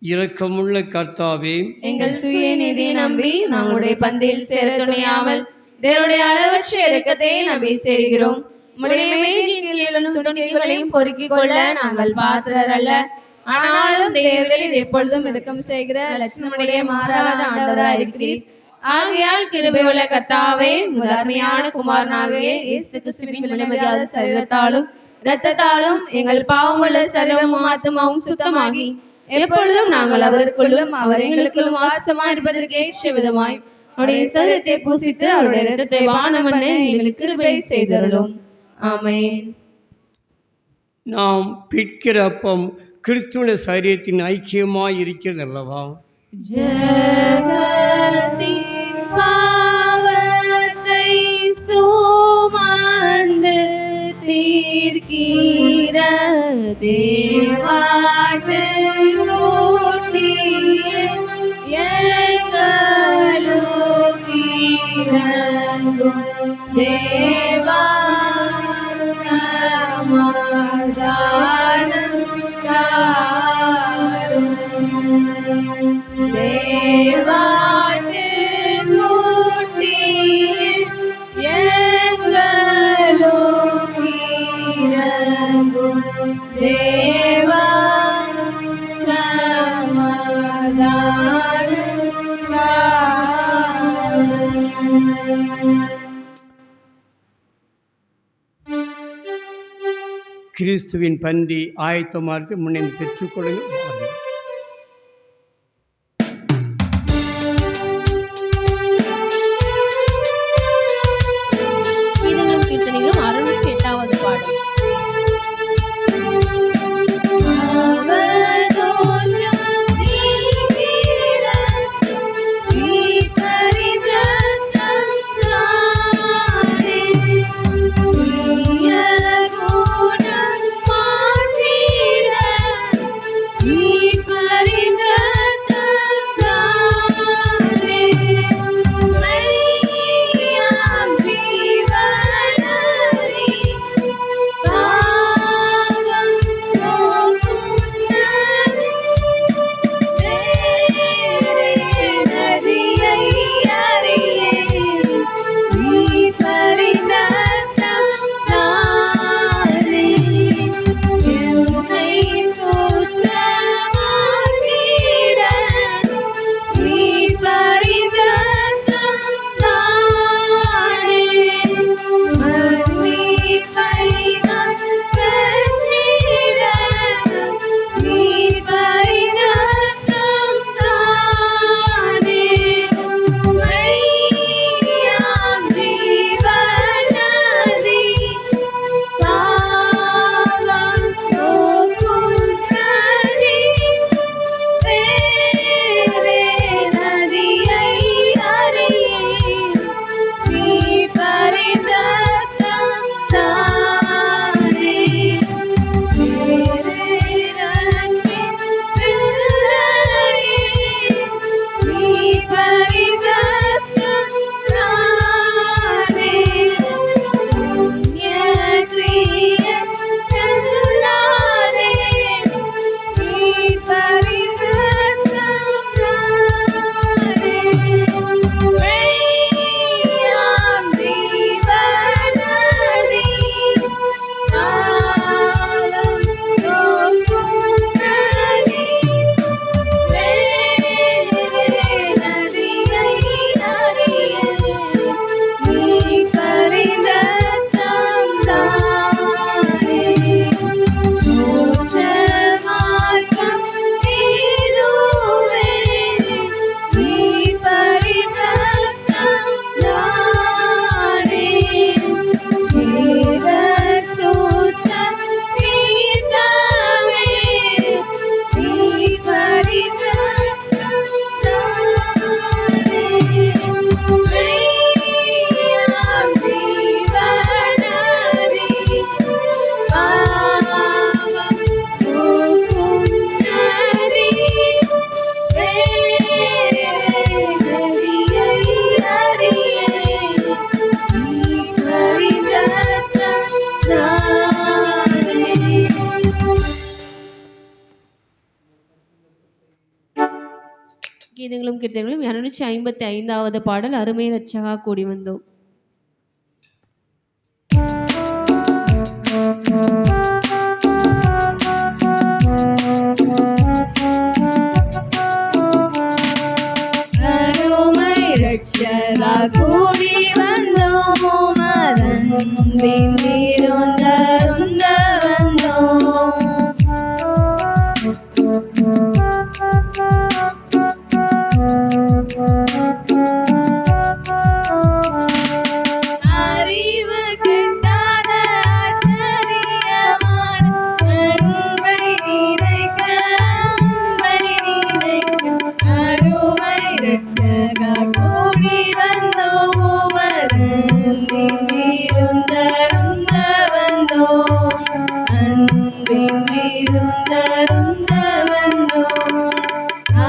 இரக்கமுள்ள கர்த்தாவே, எங்கள் சுய நிதியை நம்பி நம்முடைய பந்தியில் சேர துணியாமல் தேவனுடைய அளவற்ற இரக்கத்தை நம்பி சேர்கிறோம். உம்முடைய மேஜையின் கீழ் எழும் துணிகளையும் பொறுக்கிக் கொள்ள நாங்கள் பாத்திரர் அல்ல. ஆனாலும் தேவரீர் எப்பொழுதும் இரக்கம் செய்கிற லட்சணமுடைய மாறாத ஆண்டவராய் இருக்கிறீர். ஆகையால் கிருபையுள்ள கர்த்தாவே, முதன்மையான குமாரனாகிய இயேசு கிறிஸ்துவின் விலைமதியாத சரீரத்தாலும் இரத்தத்தாலும் எங்கள் பாவமுள்ள சரீரமும் ஆத்துமாவும் சுத்தமாகி எப்பொழுதும் நாங்கள் அவருக்குள்ளும் அவர் எங்களுக்குள்ளும் வாசமாய் இருப்பதற்கு ஏற்ற விதமாய் அவருடைய சரீரத்தை பூசித்து அவருடைய இரத்தத்தை பானம் பண்ண எங்களுக்கு கிருபை செய்தருளும். ஆமென். நாம் பிற்கிற அப்பம் கிறிஸ்துவ சரீரத்தின் ஐக்கியமாய் இருக்கிறது அல்லவா? ஜகத்தின் பாவத்தை சுமந்து தீர்க்கிற தேவாட்டு கூட்டிய எங்களுக்கு இறங்கும் தேவா சமாதானம் தாரும். தேவாட்டு கூட்டிய எங்களுக்கு இறங்கும் தேவா சமாதானம் தாரும். கிறிஸ்துவின் பந்தி ஆயத்தமாருக்கு முன்னே பெற்றுக்கொள்ளுங்கள். கீதங்களும் கீர்த்தனைகளும் 68வது பாடல். We கீதங்களும் கீர்த்தனைகளும் 255வது பாடல் அருமை ரட்சகா கூடி வந்தோம். அருமை ரட்சகா கூடி வந்தோம், அதன்பின் விருந்தருந்த வந்தோம். அறிவு கிட்டாத ஆச்சரியமான அன்பை நினைக்க, அன்பை நினைக்க அருமை ரட்சகா கூடி வந்தோம், அன்பின் விருந்தருந்த வந்தோம், அன்பின் விருந்தருந்த வந்தோம்.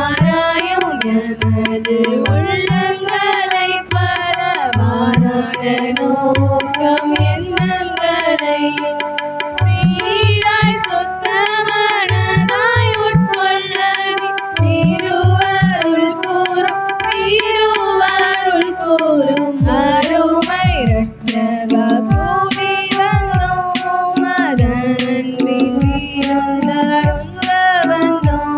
ஆராயும் எமது உள்ளங்களை பலவாறான நோக்கம் எண்ணங்களை சீராய் சுத்தமனதாய் உட்கொள்ளடி திருவருள் கூறும், திருவருள் கூறும் அருமை ரட்சகா கூடி வந்தோம், அதன்பின் விருந்தருந்த வந்தோம்.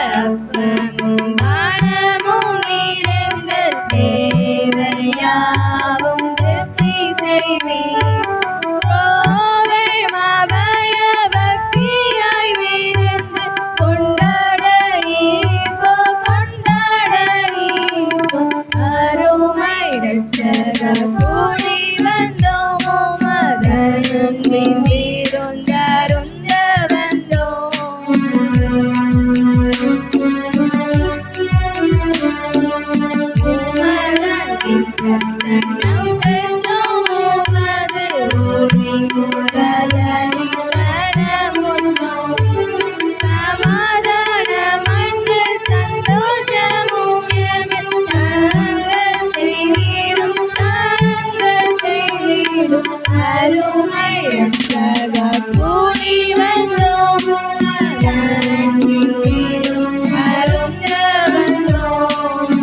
தீவரப்பமும் தானமும் நீரெங்கள் தேவையாவும் திருப்தி செய்வீர். கோவை மாபய பக்தியாய் விருந்து கொண்டாட ஈர்ப்போ, கொண்டாட ஈர்ப்போ அருமை ரட்சகா கூடி வந்தோம், அதன்பின் விருந்தருந்த வந்தோம். உமதன்பின் பிரசன்னம் பெற்றோம், உமது ஒளி முதலரி சரணமுற்றோம். சமாதானமன்று சந்தோஷமும் எமில் தாங்க செய்திடும், தாங்க செய்திடும் அருமை ரட்சகா கூடி வந்தோம், அதன்பின் விருந்தருந்த வந்தோம்.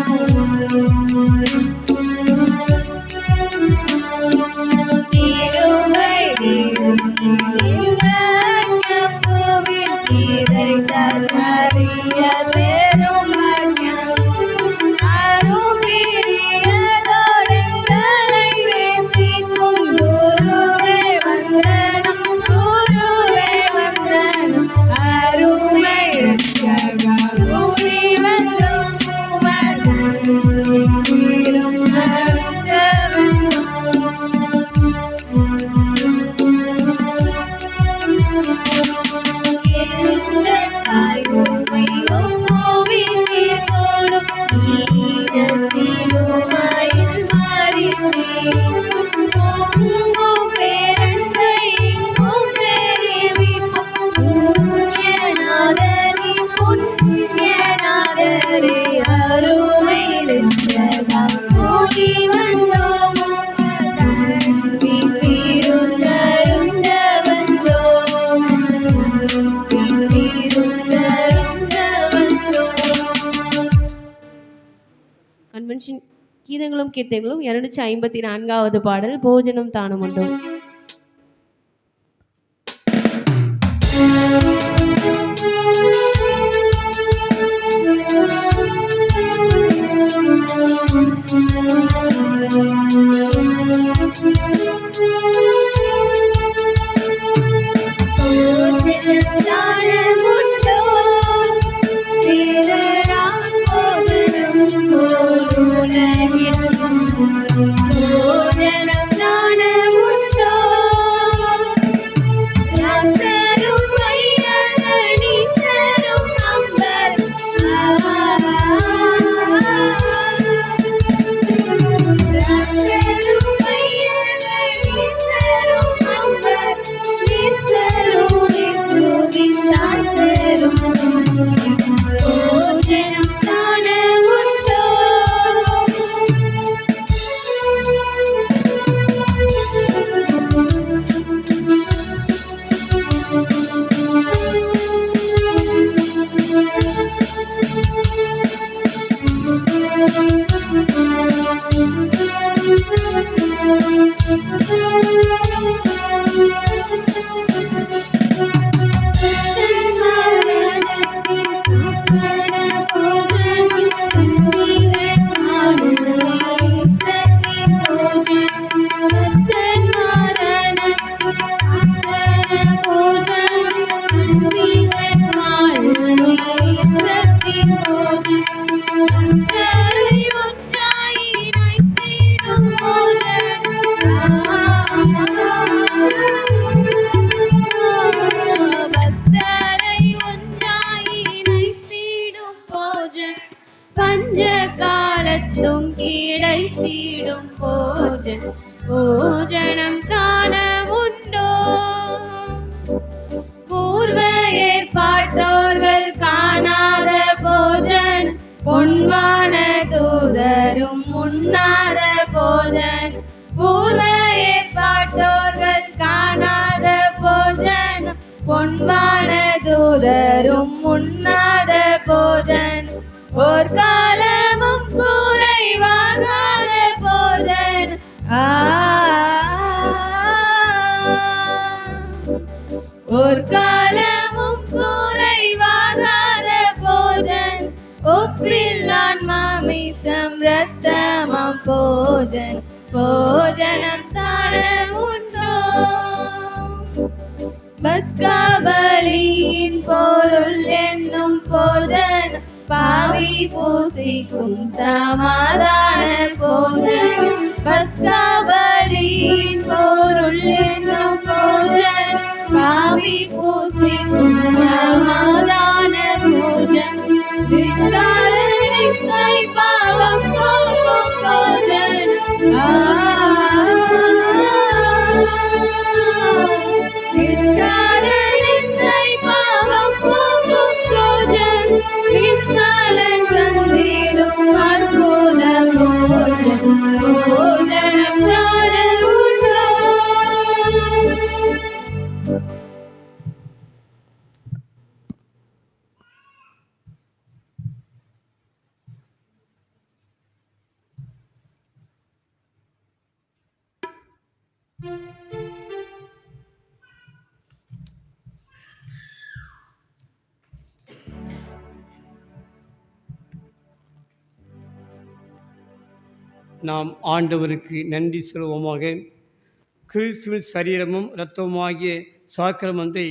திருவை விருந்தினில் கப்புவில் கிடைத்தார் அரிய பெரும் பாக்கியம். அரும்பிரியதோடெங்களை நேசிக்கும் குருவே வந்தனம், குருவே வந்தனம் அருமை ரட்சகா கூடி வந்தோம், அதன்பின் விருந்தருந்த வந்தோம். எங்கள் தாய் உம்மை ஒப்புவித் தீர்த்தோடும் ஈன சிலுவையில் மரித்தீர். பொங்கும் பேரன்பை எங்கும் தெரிவிப்போம், புண்ணியநாதரே, புண்ணியநாதரே அருமை ரட்சகா கூடி வந்தோம், அதன்பின் விருந்தருந்த வந்தோம், அதன்பின் விருந்தருந்த வந்தோம். கன்வென்ஷன் கீதங்களும் கீர்த்தனைகளும் 254வது பாடல் போஜனம் தானம் உண்டோம். போஜனம் தானமுண்டோ, திருநாள் போஜனம் போல் உலகில். போஜனம் தானமுண்டோ, ராசரும் வையகணீசரும் அம்பர். ராசரும் வையகணீசரும் அம்பர், நீசரும் இயேசுவின் போஜனம் காண உண்டோ? பூர்வ ஏற்பாட்டோர்கள் காணாத போஜன், பொன்வான தூதரும் உண்ணாத போஜன். பூர்வ ஏற்பாட்டோர்கள் காணாத போஜன், பொன்வான தூதரும் உண்ணாத போஜன். ஓர் காலமும் குறைவாகாத போஜன். ஒரு காலமும் குறைவாகாத போஜன், ஒப்பில்லான் மாமிசம் ரத்தமாம் போஜன். போஜனம் தாழ உண்டோ? பஸ்கா பலியின் பொருள் என்னும் போஜன், பாவி பூசிக்கும் சமாதான போஜன். பஸ்கா பலியின் பொருள் என்னும் போஜன், பாவி பூசிக்கும் சமாதான போஜன். விஸ்தாரணிக்கை பாவம் போக்கும் போஜன். விஸ்தாரணிக்கை பாவம் போக்கும் போஜன். விஸ்தாரன் தந்திடும் அற்புத போஜன். போஜனம் தாழ உண்டோ? நாம் ஆண்டவருக்கு நன்றி சொல்வோமாக. கிறிஸ்துவின் சரீரமும் இரத்தமுமாகிய சாக்கிரமத்தை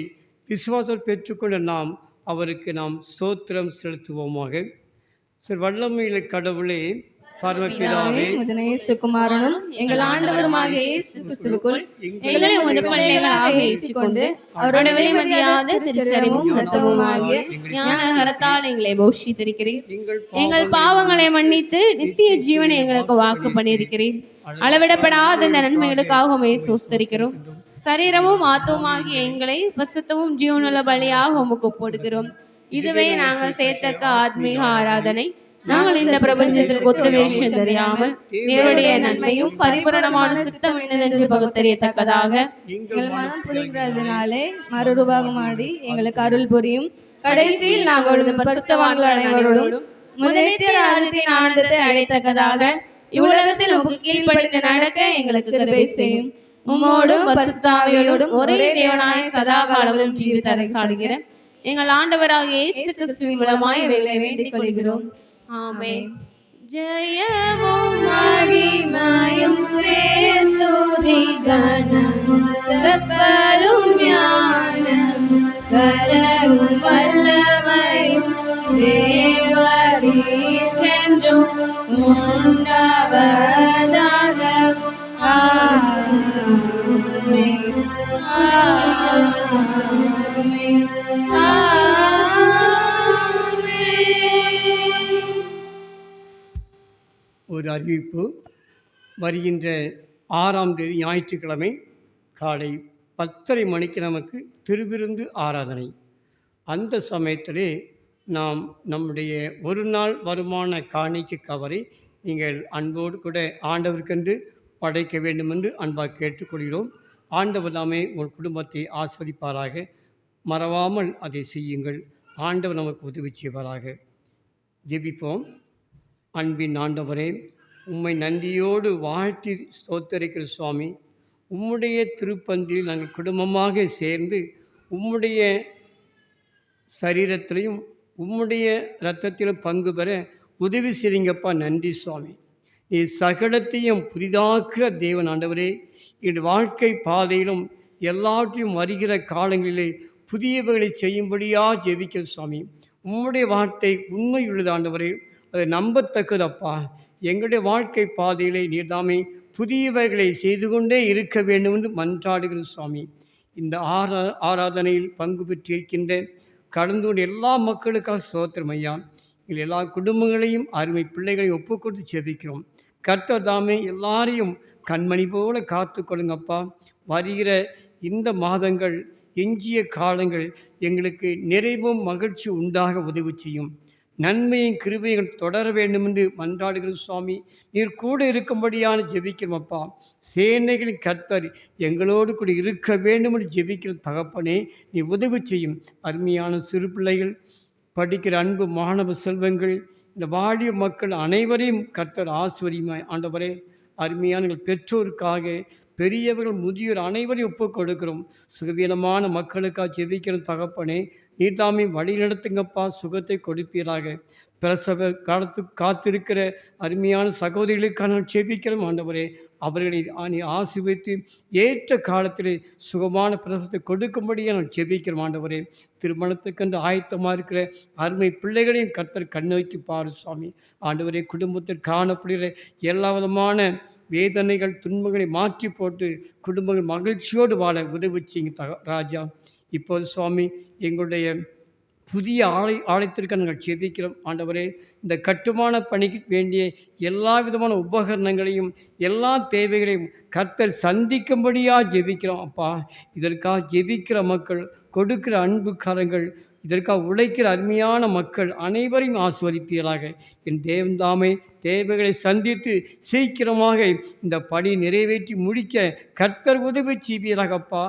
விசுவாசம் பெற்றுக்கொண்ட நாம் அவருக்கு ஸ்தோத்திரம் செலுத்துவோமாக. வல்லமையுள்ள கடவுளே, பரமபிதாவே, குமாரனும் எங்கள் ஆண்டவருமாகிய இயேசு கிறிஸ்துவுக்குள் எங்களை உமது பிள்ளைகளாக ஏற்றுக்கொண்டு அவருடைய விலைமதியாத திருச்சரீரமும் இரத்தமுமாகிய ஞான கரத்தால் எங்களை போஷித்திருக்கிறீர். எங்கள் பாவங்களை மன்னித்து நித்திய ஜீவனை எங்களுக்கு வாக்கு பண்ணியிருக்கிறீர். அளவிடப்படாத இந்த நன்மைகளுக்காக உம்மை ஸ்தோத்திரிக்கிறோம். சரீரமும் ஆத்துமாகிய எங்களை பரிசுத்தமும் ஜீவனுள்ள பலியாக உமக்கு ஒப்புக்கொடுக்கிறோம். இதுவே நாங்கள் சேர்த்தக்க ஆத்மீக ஆராதனை. நாங்கள் இந்த பிரபஞ்சத்திற்கு ஒத்த வேஷம் தெரியாமல் தேவனுடைய நன்மையும் பரிபூரணமான சித்தம் என்னதென்று பகுத்தறியத்தக்கதாக எங்கள் மனம் புரிகிறதுனாலே மறுரூபமாடி எங்களுக்கு அருள் புரியும். கடைசியில் நாங்கள் பரிசுத்தவான்கள் அனைவரோடும் முதலிய ராஜ்யத்தின் ஆனந்தத்தை அடையத்தக்கதாக இவ்வுலகத்தில் உமக்கு கீழ்ப்படிந்து நடக்க எங்களுக்கு கிருபை செய்யும். உம்மோடும் பரிசுத்தாவியோடும் ஒரே தேவனாய சதா காலமும் ஜீவித்தரை சாடுகிற எங்கள் ஆண்டவராகிய இயேசு கிறிஸ்துவின் மூலமாய் இவைகளை வேண்டிக் கொள்கிறோம். ஆமென். ஜெயமும் மகிமையும் ஸ்துதி கனமும் சிறப்பரும் ஞானமும் பலரும் வல்லமையும் தேவரீர்க்கென்றும் உண்டாவதாக. ஆமென். ஆமென். ஒரு அறிவிப்பு. வருகின்ற 6ஆம் தேதி ஞாயிற்றுக்கிழமை காலை 10:30 மணிக்கு நமக்கு திருவிருந்து ஆராதனை. அந்த சமயத்திலே நாம் நம்முடைய ஒரு நாள் வருமான காணிக்கை கவரை நீங்கள் அன்போடு கூட ஆண்டவருக்கென்று படைக்க வேண்டும் என்று அன்பாக கேட்டுக்கொள்கிறோம். ஆண்டவர் தாமே உங்கள் குடும்பத்தை ஆஸ்வதிப்பாராக. மறவாமல் அதை செய்யுங்கள். ஆண்டவர் நமக்கு உதவி செய்வாராக. ஜெபிப்போம். அன்பின் ஆண்டவரே, உம்மை நன்றியோடு வாழ்த்தி ஸ்தோத்தரிக்கிற சுவாமி, உம்முடைய திருப்பந்தியில் நாங்கள் குடும்பமாக சேர்ந்து உம்முடைய சரீரத்திலையும் உம்முடைய இரத்தத்திலும் பங்கு பெற உதவி செய்யுங்கப்பா. நன்றி சுவாமி. நீ சகலத்தையும் புதிதாக்குற தேவன் ஆண்டவரே. என் வாழ்க்கை பாதையிலும் எல்லாவற்றையும் வருகிற காலங்களிலே புதியவைகளை செய்யும்படியாக ஜெபிக்கிற சுவாமி. உம்முடைய வார்த்தை உண்மையுள்ளது ஆண்டவரே, அதை நம்பத்தக்கதப்பா. எங்களுடைய வாழ்க்கை பாதையிலே நீர்தாமே புதியவைகளை செய்து கொண்டே இருக்க வேண்டும் என்று மன்றாடுகிற சுவாமி. இந்த ஆராதனையில் பங்கு பெற்றிருக்கின்ற கடந்து கொண்ட எல்லா மக்களுக்காக ஸ்தோத்திரம் ஐயா. எங்கள் எல்லா குடும்பங்களையும் அருமை பிள்ளைகளையும் ஒப்புக்கொடுத்து ஜெபிக்கிறோம். கர்த்தர் தாமே எல்லாரையும் கண்மணி போல காத்து கொள்ளுங்கப்பா. வருகிற இந்த மாதங்கள், எஞ்சிய காலங்கள் எங்களுக்கு நிறைவும் மகிழ்ச்சி உண்டாக உதவி செய்யும். நன்மையும் கிருபையும் தொடர வேண்டும் என்று மன்றாடுகிறோம் சுவாமி. நீர் கூட இருக்கும்படியான ஜெபிக்கிறோம் அப்பா. சேனைகளின் கர்த்தர் எங்களோடு கூட இருக்க வேண்டும் என்று ஜெபிக்கிற தகப்பனே, நீ உதவி செய்யும். அருமையான சிறு பிள்ளைகள், படிக்கிற அன்பு மாணவ செல்வங்கள், இந்த வாலிய மக்கள் அனைவரையும் கர்த்தர் ஆசீர்வதியுமாய். ஆண்டவரே, அருமையான எங்கள் பெற்றோருக்காக, பெரியவர்கள் முதியோர் அனைவரையும் ஒப்புக் கொடுக்கிறோம். சுகவீனமான மக்களுக்காக ஜெபிக்கிற தகப்பனே, நீர் தாமே வழி நடத்துங்கப்பா. சுகத்தை கொடுப்பீராக. பிரசவ காத்திருக்கிற அருமையான சகோதரிகளுக்காக நான் ஜெபிக்கிறோம் ஆண்டவரே. அவர்களை நீ ஆசீர்வதித்து ஏற்ற காலத்தில் சுகமான பிரசவத்தை கொடுக்கும்படியாக நான் ஜெபிக்கிறோம் ஆண்டவரே. திருமணத்துக்கென்று ஆயத்தமாக இருக்கிற அருமை பிள்ளைகளையும் கர்த்தர் கண்ணோக்கி பாரு சுவாமி. ஆண்டவரே, குடும்பத்தில் காணப்படுகிற எல்லா விதமான வேதனைகள், துன்பங்களை மாற்றி போட்டு குடும்பங்கள் மகிழ்ச்சியோடு வாழ உதவி செய்யுங்க ராஜா. இப்போது சுவாமி, எங்களுடைய புதிய ஆலயத்திற்கு நாங்கள் ஜெபிக்கிறோம் ஆண்டவரே. இந்த கட்டுமான பணிக்கு வேண்டிய எல்லா விதமான உபகரணங்களையும், எல்லா தேவைகளையும் கர்த்தர் சந்திக்கும்படியாக ஜெபிக்கிறோம் அப்பா. இதற்காக ஜெபிக்கிற மக்கள், கொடுக்கிற அன்புக்காரங்கள், இதற்காக உழைக்கிற அருமையான மக்கள் அனைவரையும் ஆசீர்வதிப்பீராக. என் தேவன்தாமே தேவைகளை சந்தித்து சீக்கிரமாக இந்த பணி நிறைவேற்றி முடிக்க கர்த்தர் உதவி செய்வீராகப்பா.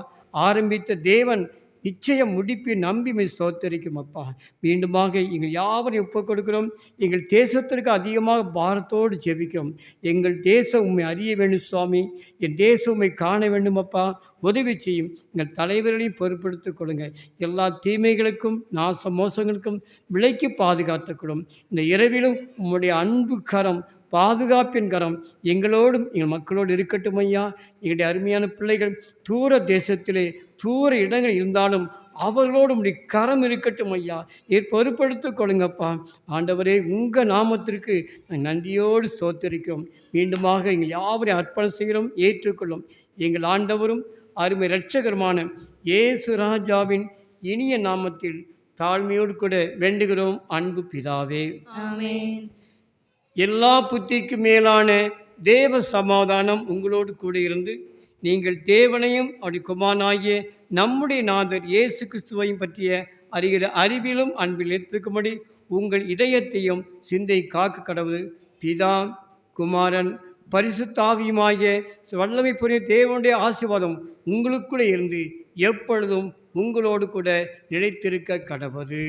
ஆரம்பித்த தேவன் நிச்சயம் முடிப்பை நம்பி ஸ்தோத்தரிக்கும் அப்பா. மீண்டுமாக எங்கள் யாவரையும் ஒப்புக் கொடுக்கிறோம். எங்கள் தேசத்திற்கு அதிகமாக பாரத்தோடு ஜெபிக்கிறோம். எங்கள் தேசம் உண்மை அறிய வேண்டும் சுவாமி. என் தேசம் உண்மை காண வேண்டும் அப்பா. உதவி செய்யும். எங்கள் தலைவர்களையும் பொறுப்படுத்திக் கொடுங்க. எல்லா தீமைகளுக்கும் நாச மோசங்களுக்கும் விலைக்கு பாதுகாத்துக்கொள்ளும். இந்த இரவிலும் உம்முடைய அன்பு கரம், பாதுகாப்பின் கரம் எங்களோடும் எங்கள் மக்களோடு இருக்கட்டும் ஐயா. எங்களுடைய அருமையான பிள்ளைகள் தூர தேசத்திலே, தூர இடங்கள் இருந்தாலும் அவர்களோடு உடைய கரம் இருக்கட்டும் ஐயா. நீர் பொறுப்படுத்திக் கொள்ளுங்கப்பா. ஆண்டவரே, உங்கள் நாமத்திற்கு நன்றியோடு ஸ்தோத்திரிக்கிறோம். மீண்டுமாக எங்கள் யாவரையும் அர்ப்பணம் செய்கிறோம். ஏற்றுக்கொள்ளும். எங்கள் ஆண்டவரும் அருமை இரட்சகருமான இயேசு ராஜாவின் இனிய நாமத்தில் தாழ்மையோடு கூட வேண்டுகிறோம் அன்பு பிதாவே. ஆமென். எல்லா புத்திக்கு மேலான தேவ சமாதானம் உங்களோடு கூட இருந்து நீங்கள் தேவனையும் அவருடைய குமாரனாகிய நம்முடைய நாதர் இயேசு கிறிஸ்துவையும் பற்றிய அறிகிற அறிவிலும் அன்பில் ஏற்றுக்கும்படி உங்கள் இதயத்தையும் சிந்தை காக்க கடவுள் பிதா, குமாரன், பரிசுத்தாவியுமாகிய வல்லமை புரிய தேவனுடைய ஆசீர்வாதம் உங்களுக்குள்ளே இருந்து எப்பொழுதும் உங்களோடு கூட நிலைத்திருக்க கடவுது.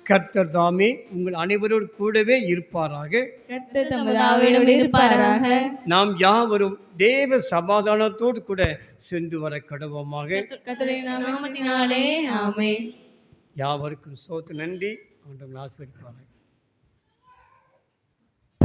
கர்த்தர் தாமே உங்கள் அனைவரோடு கூடவே இருப்பாராக. கர்த்தர் தமது ஆவியோடு இருப்பாராக. நாம் யாவரும் தேவ சமாதானத்தோடு கூட சென்று வர கடவோமாக. கர்த்தருடைய நாமத்தினாலே ஆமென். யாவருக்கும் சோத்து நன்றி. ஆண்டவன் ஆசீர்வதிப்பாராக.